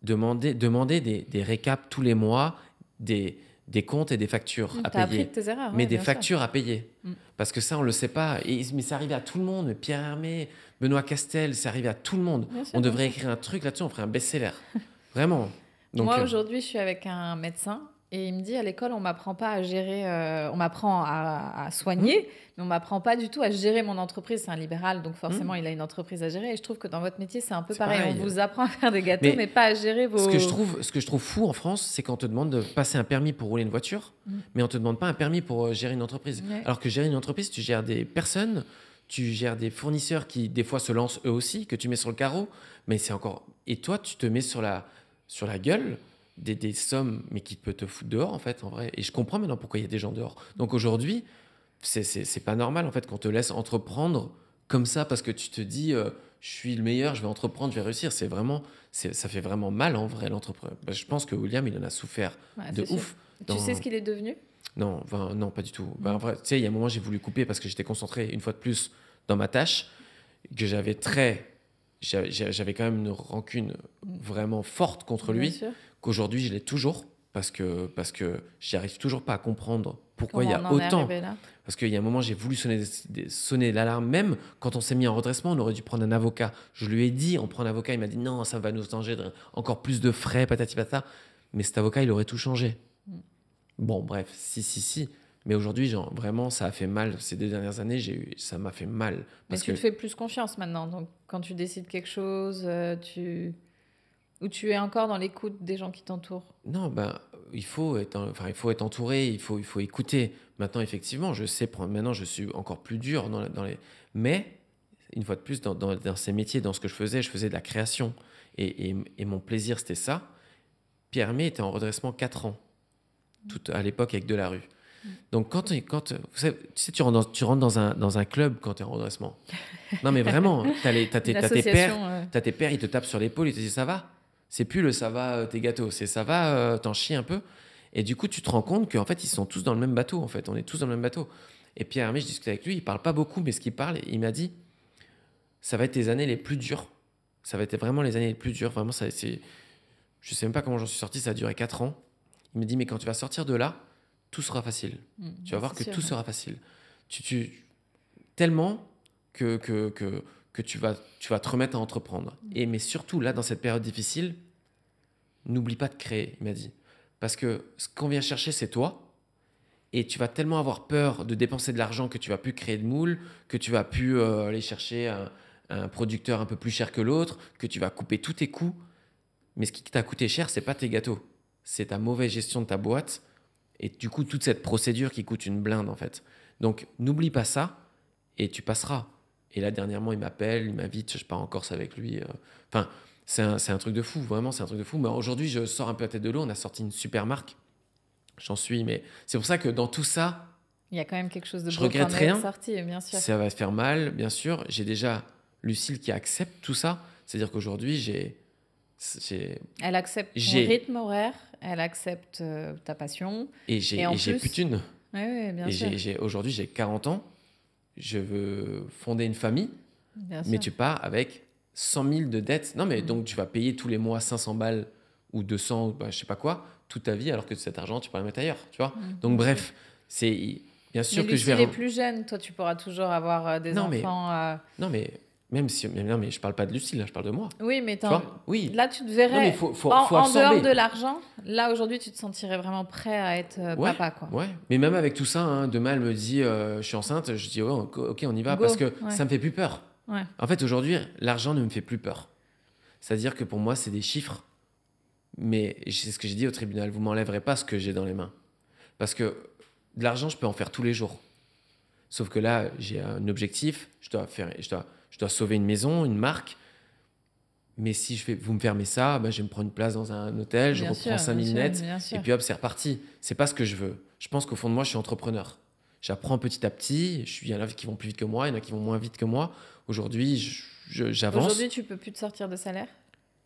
demander des récaps tous les mois, des comptes et des factures à T'as appris payer. de tes erreurs. Mais ouais, des bien sûr. factures à payer. Mm. Parce que ça, on ne le sait pas. Mais c'est arrivé à tout le monde. Pierre Hermé, Benoît Castel, c'est arrivé à tout le monde. Bien sûr, On bien devrait sûr. écrire un truc là-dessus, on ferait un best-seller. Vraiment. Donc, Moi, aujourd'hui, je suis avec un médecin et il me dit à l'école, on m'apprend pas à gérer, on m'apprend à soigner, mais on m'apprend pas du tout à gérer mon entreprise. C'est un libéral, donc forcément, il a une entreprise à gérer. Et je trouve que dans votre métier, c'est un peu C'est pareil. pareil. On vous apprend à faire des gâteaux, mais pas à gérer vos... Ce que je trouve fou en France, c'est qu'on te demande de passer un permis pour rouler une voiture, mais on te demande pas un permis pour gérer une entreprise. Ouais. Alors que gérer une entreprise, tu gères des personnes, tu gères des fournisseurs qui, des fois, se lancent eux aussi, que tu mets sur le carreau, mais c'est encore... Et toi, tu te mets sur la gueule des sommes, mais qui peut te foutre dehors, en fait, en vrai. Et je comprends maintenant pourquoi il y a des gens dehors. Donc aujourd'hui, c'est pas normal, en fait, qu'on te laisse entreprendre comme ça, parce que tu te dis, je suis le meilleur, je vais entreprendre, je vais réussir. Ça fait vraiment mal, en vrai, l'entrepreneur. Je pense que William, il en a souffert Ouais, de c'est ouf. sûr. Tu sais ce qu'il est devenu? Non, enfin, non, pas du tout. En vrai, tu sais, il y a un moment, j'ai voulu couper parce que j'étais concentré, une fois de plus, dans ma tâche, que j'avais quand même une rancune vraiment forte contre Bien lui, sûr. qu'aujourd'hui je l'ai toujours, parce que j'y arrive toujours pas à comprendre pourquoi il y Comment a on en est autant. arrivé là? Parce qu'il y a un moment, j'ai voulu sonner l'alarme. Même quand on s'est mis en redressement, on aurait dû prendre un avocat. Je lui ai dit, on prend un avocat. Il m'a dit, non, ça va nous engendrer encore plus de frais, patati patata. Mais cet avocat, il aurait tout changé. Bon, bref, si. Mais aujourd'hui, genre, vraiment, ça a fait mal. Ces 2 dernières années, ça m'a fait mal. Mais Parce tu que te fais plus confiance maintenant. Donc, quand tu décides quelque chose, ou tu es encore dans l'écoute des gens qui t'entourent. non, il faut être entouré, il faut écouter. Maintenant, effectivement, je sais prendre. Maintenant, je suis encore plus dur dans les. Mais une fois de plus, dans ces métiers, dans ce que je faisais de la création et mon plaisir, c'était ça. Pierre Hermé était en redressement 4 ans, tout à l'époque avec Delarue. Donc quand vous savez, tu sais, tu rentres dans un club quand tu es en redressement. Non, mais vraiment, t'as tes pairs, ils te tapent sur l'épaule, ils te disent ça va. C'est plus le ça va tes gâteaux, c'est ça va t'en chies un peu. Et du coup, tu te rends compte qu'en fait, ils sont tous dans le même bateau. En fait, on est tous dans le même bateau. Et Pierre Hermé, je discutais avec lui, il parle pas beaucoup, mais ce qu'il parle, il m'a dit, ça va être tes années les plus dures. Ça va être vraiment les années les plus dures. Vraiment, je sais même pas comment j'en suis sorti. Ça a duré 4 ans. Il me dit, mais quand tu vas sortir de là, tout sera facile. Tu vas voir que tout sera facile. Tellement que tu vas te remettre à entreprendre. Mais surtout, là, dans cette période difficile, n'oublie pas de créer, il m'a dit. Parce que ce qu'on vient chercher, c'est toi. Et tu vas tellement avoir peur de dépenser de l'argent que tu vas plus créer de moule, que tu vas plus aller chercher un producteur un peu plus cher que l'autre, que tu vas couper tous tes coûts. Mais ce qui t'a coûté cher, c'est pas tes gâteaux. C'est ta mauvaise gestion de ta boîte et du coup, toute cette procédure qui coûte une blinde, en fait. Donc, n'oublie pas ça et tu passeras. Et là, dernièrement, il m'appelle, il m'invite, je pars en Corse avec lui. Enfin, c'est un truc de fou, vraiment, c'est un truc de fou. Mais aujourd'hui, je sors un peu la tête de l'eau. On a sorti une super marque. J'en suis, mais c'est pour ça que dans tout ça, Il y a quand même quelque chose de je beau regrette quand on est rien. sorti, bien sûr. Ça va se faire mal, bien sûr. J'ai déjà Lucille qui accepte tout ça. C'est-à-dire qu'aujourd'hui, Elle accepte ton j'ai- rythme horaire, elle accepte ta passion. et j'ai Et en et j'ai plus- plus de thunes. Oui, bien Et sûr. aujourd'hui, j'ai 40 ans. Je veux fonder une famille, Bien mais sûr. tu pars avec 100 000 de dettes. Non, mais Mhm. donc tu vas payer tous les mois 500 balles ou 200, ou bah, je sais pas quoi, toute ta vie, alors que cet argent, tu peux le mettre ailleurs, tu vois. Mhm. Donc bref, c'est bien sûr Mais que je vais... Lucille est plus jeune, toi tu pourras toujours avoir des Non, mais- enfants. Non, mais même si... Non, mais je parle pas de Lucille, là, je parle de moi. Oui, mais Tu vois. Oui. là tu te Non, verrais mais faut en dehors absorber. de l'argent. Là aujourd'hui tu te sentirais vraiment prêt à être Ouais, papa, quoi. ouais. Mais même avec tout ça, hein, demain, elle me dit je suis enceinte, je dis oh, ok, on y va, Go, parce que ouais. ça me fait plus peur. Ouais. En fait, aujourd'hui, l'argent ne me fait plus peur. C'est-à-dire que pour moi, c'est des chiffres. Mais c'est ce que j'ai dit au tribunal, vous m'enlèverez pas ce que j'ai dans les mains. Parce que de l'argent, je peux en faire tous les jours. Sauf que là, j'ai un objectif, je dois sauver une maison, une marque. Mais si vous me fermez ça, ben, je vais me prendre une place dans un hôtel, je Bien reprends sûr, 5000 bien sûr, nets, bien sûr. et puis hop, c'est reparti. C'est pas ce que je veux. Je pense qu'au fond de moi, je suis entrepreneur. J'apprends petit à petit. Il y en a qui vont plus vite que moi, il y en a qui vont moins vite que moi. Aujourd'hui, j'avance. Aujourd'hui tu peux plus te sortir de salaire.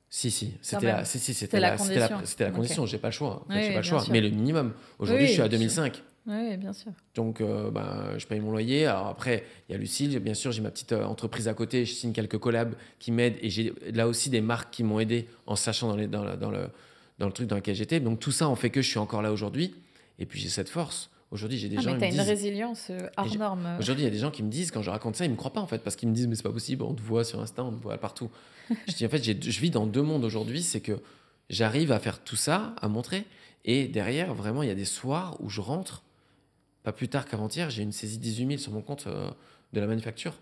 Si, c'était même. la, si, si, C'était la condition. c'était la Ok. condition. J'ai pas le choix. Oui, J'ai oui, pas le bien choix. sûr. Mais le minimum. Aujourd'hui, Oui, je suis à bien sûr. 2005. Oui, bien sûr. Donc, je paye mon loyer. Alors après, il y a Lucille. Bien sûr, j'ai ma petite entreprise à côté. Je signe quelques collabs qui m'aident. Et j'ai là aussi des marques qui m'ont aidé en sachant dans le truc dans lequel j'étais. Donc, tout ça en fait que je suis encore là aujourd'hui. Et puis, j'ai cette force. Aujourd'hui, j'ai des gens Mais qui t'as me une disent... résilience hors norme. Aujourd'hui, il y a des gens qui me disent, quand je raconte ça, ils me croient pas en fait, parce qu'ils me disent, mais c'est pas possible, on te voit sur Insta, on te voit partout. Je dis, en fait, je vis dans deux mondes aujourd'hui, c'est que j'arrive à faire tout ça, à montrer, et derrière, vraiment, il y a des soirs où je rentre, pas plus tard qu'avant-hier, j'ai une saisie de 18 000 sur mon compte de la manufacture.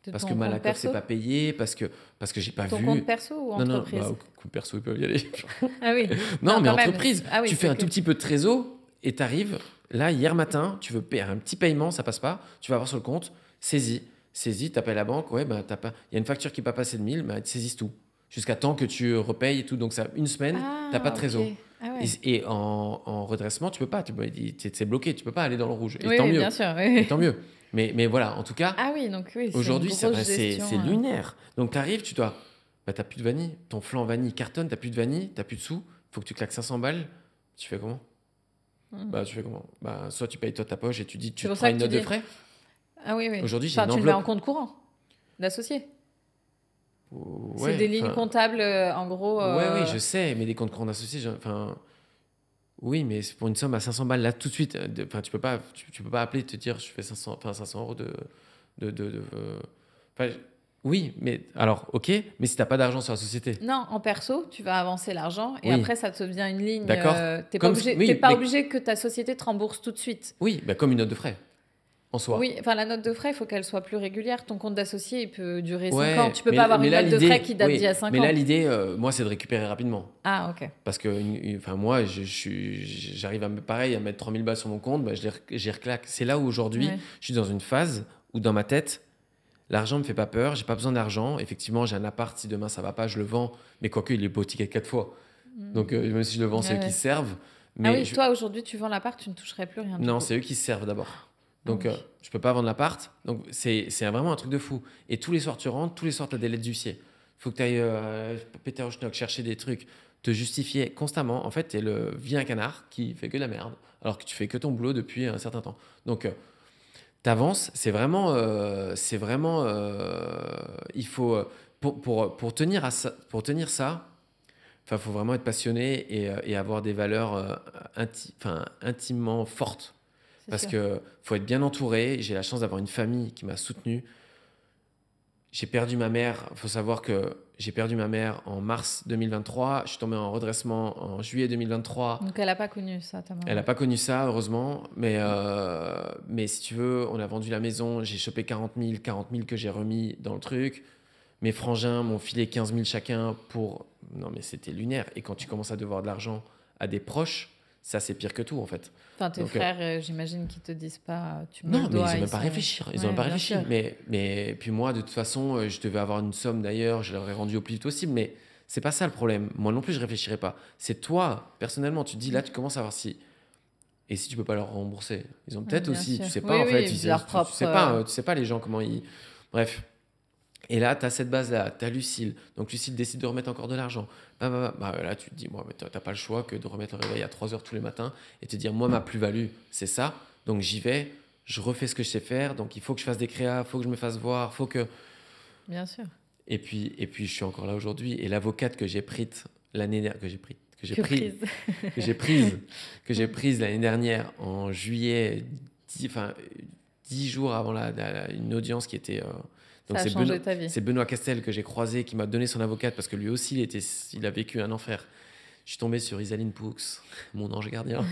De Parce ton que compte Malakoff s'est perso pas payé, parce que j'ai pas Ton vu. compte perso ou Non, entreprise? bah, compte perso, ils peuvent y aller. Ah oui. Non, mais quand même. entreprise, Ah oui, tu c'est fais un que- tout petit peu de trésor et t'arrives. Là, hier matin, tu veux payer un petit paiement, ça passe pas. Tu vas voir sur le compte, saisie, t'appelles la banque, ouais, bah, il y a une facture qui n'est pas passée de 1000, bah, ils te saisissent tout. Jusqu'à temps que tu repayes et tout. Donc, ça, une semaine, t'as pas de trésor. ok. Ah ouais. Et en redressement, tu peux pas. C'est bloqué, tu peux pas aller dans le rouge. Et Oui, tant oui, mieux. bien sûr. oui. Et tant mieux. Mais voilà, en tout cas, Ah oui, donc oui. aujourd'hui, c'est une grosse c'est gestion, lunaire. Donc, tu arrives, t'as plus de vanille. Ton flan vanille cartonne, t'as plus de vanille, t'as plus de sous. Faut que tu claques 500 balles. Tu fais comment? Bah, tu fais comment? Bah, soit tu payes toi de ta poche et tu dis, tu C'est pour prends ça une que note tu de dis- frais. Ah oui, oui. Aujourd'hui, j'ai Enfin, une tu le mets en enveloppe. compte courant d'associé. Ouais, C'est des lignes enfin, comptables, en gros. Ouais, oui, je sais, mais des comptes courants associés, enfin, oui, mais c'est pour une somme à 500 balles là tout de suite. Enfin, tu peux pas appeler et te dire, je fais 500 euros enfin, oui, mais alors, ok, mais si t'as pas d'argent sur la société. Non, en perso, tu vas avancer l'argent et Oui. après, ça te devient une ligne. D'accord. T'es pas Comme- obligé, oui, t'es pas mais- obligé que ta société te rembourse tout de suite. Oui, bah, comme une note de frais, en soi. Oui, enfin, la note de frais, il faut qu'elle soit plus régulière. Ton compte d'associé, il peut durer 5 Ouais, ans. Tu peux mais- pas avoir mais une là, note de l'idée- frais qui date oui, d'il y a 5 mais ans. là, l'idée, moi, c'est de récupérer rapidement. Ah, ok. Parce que enfin, moi, j'arrive pareil, à mettre 3000 balles sur mon compte, bah, j'y reclaque. C'est là où aujourd'hui, Ouais. je suis dans une phase où dans ma tête, l'argent me fait pas peur, j'ai pas besoin d'argent. Effectivement, j'ai un appart, si demain ça va pas, je le vends. Mais quoique, il est hypothéqué 4 fois. Donc, même si je le vends, c'est eux Ouais. qui se servent. Mais Ah oui, toi, aujourd'hui, tu vends l'appart, tu ne toucherais plus rien. du non, coup. c'est eux qui se servent d'abord. Donc, oui. je peux pas vendre l'appart. Donc, c'est vraiment un truc de fou. Et tous les soirs, tu rentres, tous les soirs, tu as des lettres d'huissier. Il faut que tu ailles péter au schnock, chercher des trucs, te justifier constamment. En fait, tu es le vieux canard qui fait que de la merde, alors que tu fais que ton boulot depuis un certain temps. Donc, tu avances. C'est vraiment. Il faut. Pour tenir ça, il faut vraiment être passionné et avoir des valeurs intimement fortes. C'est Parce sûr. que faut être bien entouré. J'ai la chance d'avoir une famille qui m'a soutenu. J'ai perdu ma mère. Il faut savoir que j'ai perdu ma mère en mars 2023. Je suis tombé en redressement en juillet 2023. Donc, elle n'a pas connu ça, ta maman. Elle n'a pas connu ça, heureusement. Mais si tu veux, on a vendu la maison. J'ai chopé 40 000 que j'ai remis dans le truc. Mes frangins m'ont filé 15 000 chacun pour... Non, mais c'était lunaire. Et quand tu commences à devoir de l'argent à des proches, ça, c'est pire que tout, en fait. Enfin, tes Donc, frères, j'imagine qu'ils te disent pas, tu me non, le mais ils dois. n'ont même pas réfléchi. Ils ont même pas bien réfléchi. sûr. Mais puis moi, de toute façon, je devais avoir une somme d'ailleurs. Je l'aurais rendue au plus vite possible. Mais c'est pas ça le problème. Moi non plus, je réfléchirais pas. C'est toi, personnellement, tu te dis là, tu commences à voir si... Et si tu peux pas leur rembourser, ils ont peut-être Bien aussi, sûr. tu sais Oui, pas en fait, oui, leur propre, tu sais pas les gens comment ils. Bref. Et là, tu as cette base-là, tu as Lucille. Donc Lucille décide de remettre encore de l'argent. Là, tu te dis, moi, tu n'as pas le choix que de remettre le réveil à 3 heures tous les matins et te dire, moi, ma plus-value, c'est ça. Donc j'y vais, je refais ce que je sais faire. Donc il faut que je fasse des créas, il faut que je me fasse voir, faut que. Bien sûr. Et puis je suis encore là aujourd'hui. Et l'avocate que j'ai prise l'année dernière, que j'ai prise l'année dernière en juillet, 10 jours avant une audience qui était. Donc Ça a changé ta vie. c'est Benoît Castel que j'ai croisé, qui m'a donné son avocate parce que lui aussi il a vécu un enfer. Je suis tombé sur Isaline Poux, mon ange gardien.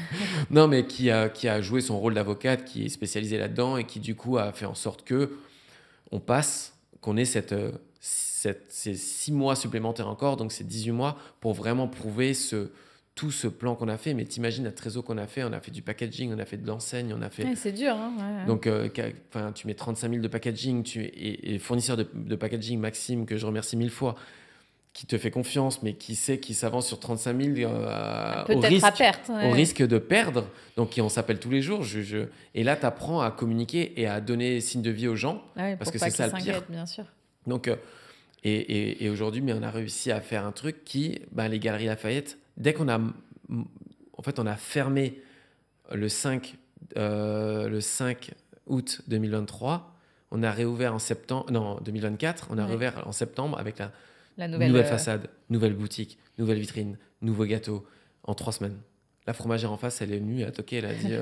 Non, mais qui a joué son rôle d'avocate, qui est spécialisé là-dedans et qui du coup a fait en sorte que qu'on ait ces 6 mois supplémentaires encore, donc ces 18 mois pour vraiment prouver tout ce plan qu'on a fait. Mais t'imagines la trésor qu'on a fait du packaging, on a fait de l'enseigne, on a fait... Ouais, c'est dur, hein. Ouais. Donc, tu mets 35 000 de packaging, et fournisseur de packaging, Maxime, que je remercie 1000 fois, qui te fait confiance, mais qui sait qu'il s'avance sur 35 000 peut-être à perte. Ouais. Au risque de perdre. Donc, on s'appelle tous les jours. Et là, tu apprends à communiquer et à donner signe de vie aux gens, parce que c'est ça le pire. Bien sûr. Donc, et aujourd'hui, mais on a réussi à faire un truc qui, les Galeries Lafayette, dès qu'on a... En fait, on a fermé le 5 août 2023, on a réouvert en septembre, non, 2024, on a réouvert en septembre avec la nouvelle façade, nouvelle boutique, nouvelle vitrine, nouveau gâteau, en 3 semaines. La fromagère en face, elle est venue, elle a toqué, elle a dit,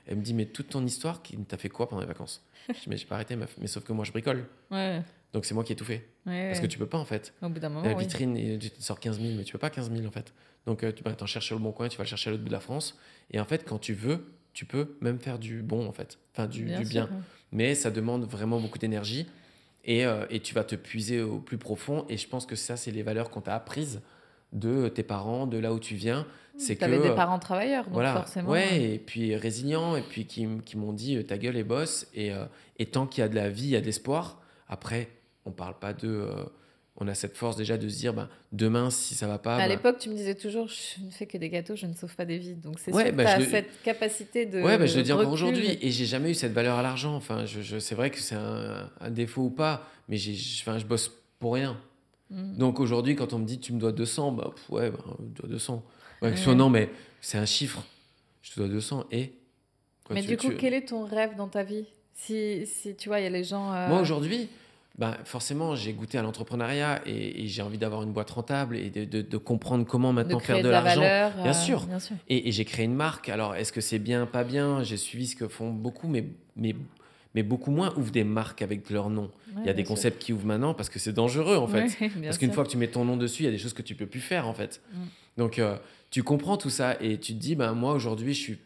elle me dit, mais toute ton histoire, t'as fait quoi pendant les vacances? Je dis, mais j'ai pas arrêté, meuf, mais sauf que moi je bricole. Ouais. Donc c'est moi qui ai tout fait. Parce que tu peux pas en fait. Au bout d'un moment, la vitrine, tu sors 15 000, mais tu peux pas 15 000 en fait. Donc t'en cherches sur le bon coin, tu vas le chercher à l'autre bout de la France. Et en fait, quand tu veux, tu peux même faire du bon en fait. Enfin, du bien. Mais ça demande vraiment beaucoup d'énergie. Et tu vas te puiser au plus profond. Et je pense que ça, c'est les valeurs qu'on t'a apprises de tes parents, de là où tu viens. C'est que des parents travailleurs, donc forcément. Ouais, et puis résilients, et puis qui m'ont dit ta gueule et bosse. Et tant qu'il y a de la vie, il y a de l'espoir. Après, on parle pas de... on a cette force déjà de se dire, demain, si ça va pas... À l'époque, tu me disais toujours, je ne fais que des gâteaux, je ne sauve pas des vies. Donc c'est sûr que tu as cette capacité de... Ouais, je le dis encore aujourd'hui. Et j'ai jamais eu cette valeur à l'argent. Enfin, c'est vrai que c'est un défaut ou pas, mais je bosse pour rien. Donc aujourd'hui, quand on me dit, tu me dois 200, je dois 200. Non, mais c'est un chiffre. Je te dois 200 et... Mais du coup, quel est ton rêve dans ta vie ? Si tu vois, il y a les gens... Moi, aujourd'hui... forcément, j'ai goûté à l'entrepreneuriat et j'ai envie d'avoir une boîte rentable et de comprendre comment maintenant faire de l'argent. Valeur, bien sûr. Et j'ai créé une marque. Alors, est-ce que c'est bien, pas bien ? J'ai suivi ce que font beaucoup, mais beaucoup moins ouvrent des marques avec leur nom. Il y a des concepts qui ouvrent maintenant parce que c'est dangereux, en fait. Parce qu'une fois que tu mets ton nom dessus, il y a des choses que tu peux plus faire, en fait. Donc, tu comprends tout ça et tu te dis, moi, aujourd'hui, je suis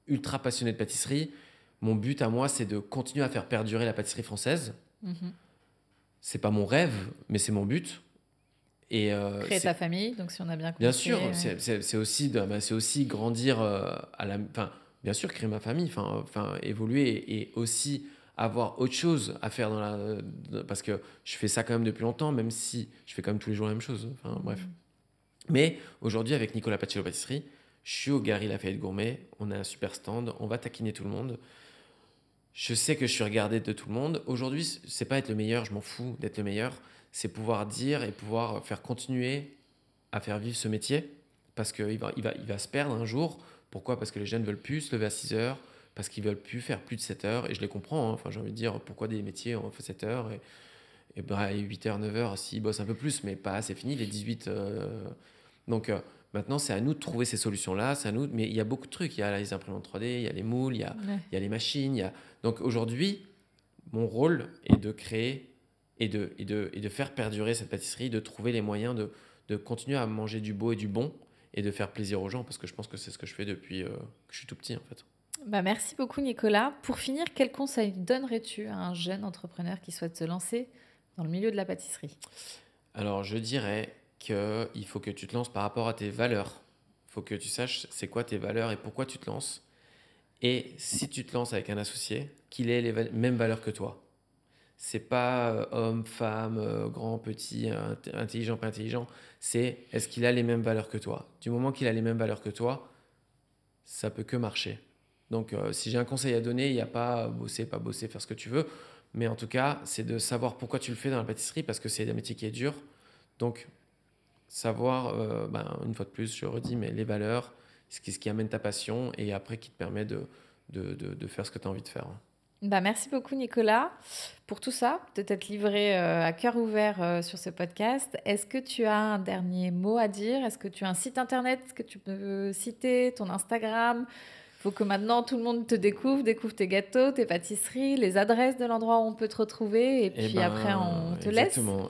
ultra passionné de pâtisserie. Mon but à moi, c'est de continuer à faire perdurer la pâtisserie française. C'est pas mon rêve, mais c'est mon but. Et créer ta famille, donc si on a bien compris. Bien sûr, c'est aussi grandir bien sûr, créer ma famille, évoluer et aussi avoir autre chose à faire parce que je fais ça quand même depuis longtemps, même si je fais quand même tous les jours la même chose. Bref. Mais aujourd'hui, avec Nicolas Paciello Pâtisserie, je suis au Galeries Lafayette Gourmet, on a un super stand, on va taquiner tout le monde. Je sais que je suis regardé de tout le monde. Aujourd'hui, c'est pas être le meilleur, je m'en fous d'être le meilleur. C'est pouvoir dire et pouvoir faire continuer à faire vivre ce métier parce qu'il va se perdre un jour. Pourquoi ? Parce que les jeunes veulent plus se lever à 6 heures, parce qu'ils veulent plus faire plus de 7 heures. Et je les comprends. Enfin, j'ai envie de dire pourquoi des métiers on fait 7 heures et 8 heures, 9 heures s'ils bossent un peu plus, mais pas, c'est fini les 18. Donc maintenant, c'est à nous de trouver ces solutions-là. C'est à nous. Mais il y a beaucoup de trucs. Il y a les imprimantes 3D, il y a les moules, il y a les machines. Donc aujourd'hui, mon rôle est de créer et de faire perdurer cette pâtisserie, de trouver les moyens de continuer à manger du beau et du bon et de faire plaisir aux gens parce que je pense que c'est ce que je fais depuis que je suis tout petit en fait. Merci beaucoup Nicolas. Pour finir, quel conseil donnerais-tu à un jeune entrepreneur qui souhaite se lancer dans le milieu de la pâtisserie? Alors, je dirais qu'il faut que tu te lances par rapport à tes valeurs. Il faut que tu saches c'est quoi tes valeurs et pourquoi tu te lances. Et si tu te lances avec un associé, qu'il ait les mêmes valeurs que toi. C'est pas homme, femme, grand, petit, intelligent, pas intelligent. C'est est-ce qu'il a les mêmes valeurs que toi? Du moment qu'il a les mêmes valeurs que toi, ça peut que marcher. Donc, si j'ai un conseil à donner, il n'y a pas bosser, pas bosser, faire ce que tu veux. Mais en tout cas, c'est de savoir pourquoi tu le fais dans la pâtisserie parce que c'est un métier qui est dur. Donc, savoir, une fois de plus, je redis, mais les valeurs, ce qui amène ta passion et après qui te permet de faire ce que tu as envie de faire. Bah, merci beaucoup Nicolas pour tout ça, de t'être livré à cœur ouvert sur ce podcast. Est-ce que tu as un dernier mot à dire? Est-ce que tu as un site internet que tu peux citer, ton Instagram? Il faut que maintenant tout le monde te découvre tes gâteaux, tes pâtisseries, les adresses de l'endroit où on peut te retrouver et puis après on te laisse. Exactement.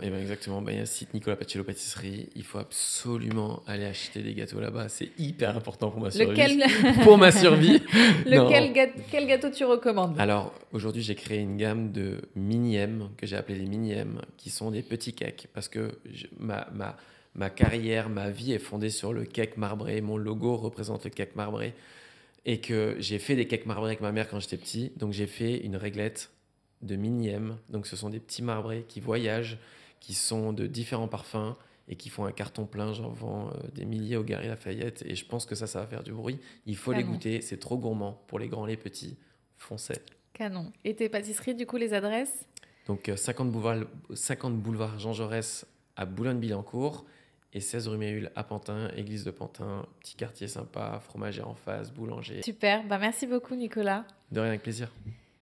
Il y a un site Nicolas Paciello Pâtisserie. Il faut absolument aller acheter des gâteaux là-bas. C'est hyper important pour ma survie. Pour ma survie. Quel gâteau tu recommandes? Alors, aujourd'hui, j'ai créé une gamme de mini-M que j'ai appelé les mini-M, qui sont des petits cakes. Parce que ma carrière, ma vie est fondée sur le cake marbré. Mon logo représente le cake marbré. Et que j'ai fait des cakes marbrés avec ma mère quand j'étais petit. Donc, j'ai fait une réglette de mini-M. Donc, ce sont des petits marbrés qui voyagent, qui sont de différents parfums et qui font un carton plein. J'en vends des milliers au Galeries Lafayette. Et je pense que ça va faire du bruit. Il faut les goûter. C'est trop gourmand pour les grands, les petits. Foncez. Canon. Et tes pâtisseries, du coup, les adresses? Donc, 50 boulevard Jean Jaurès à Boulogne-Billancourt. Et 16 rue Méhul à Pantin, église de Pantin, petit quartier sympa, fromagère en face, boulanger. Super, merci beaucoup Nicolas. De rien, avec plaisir.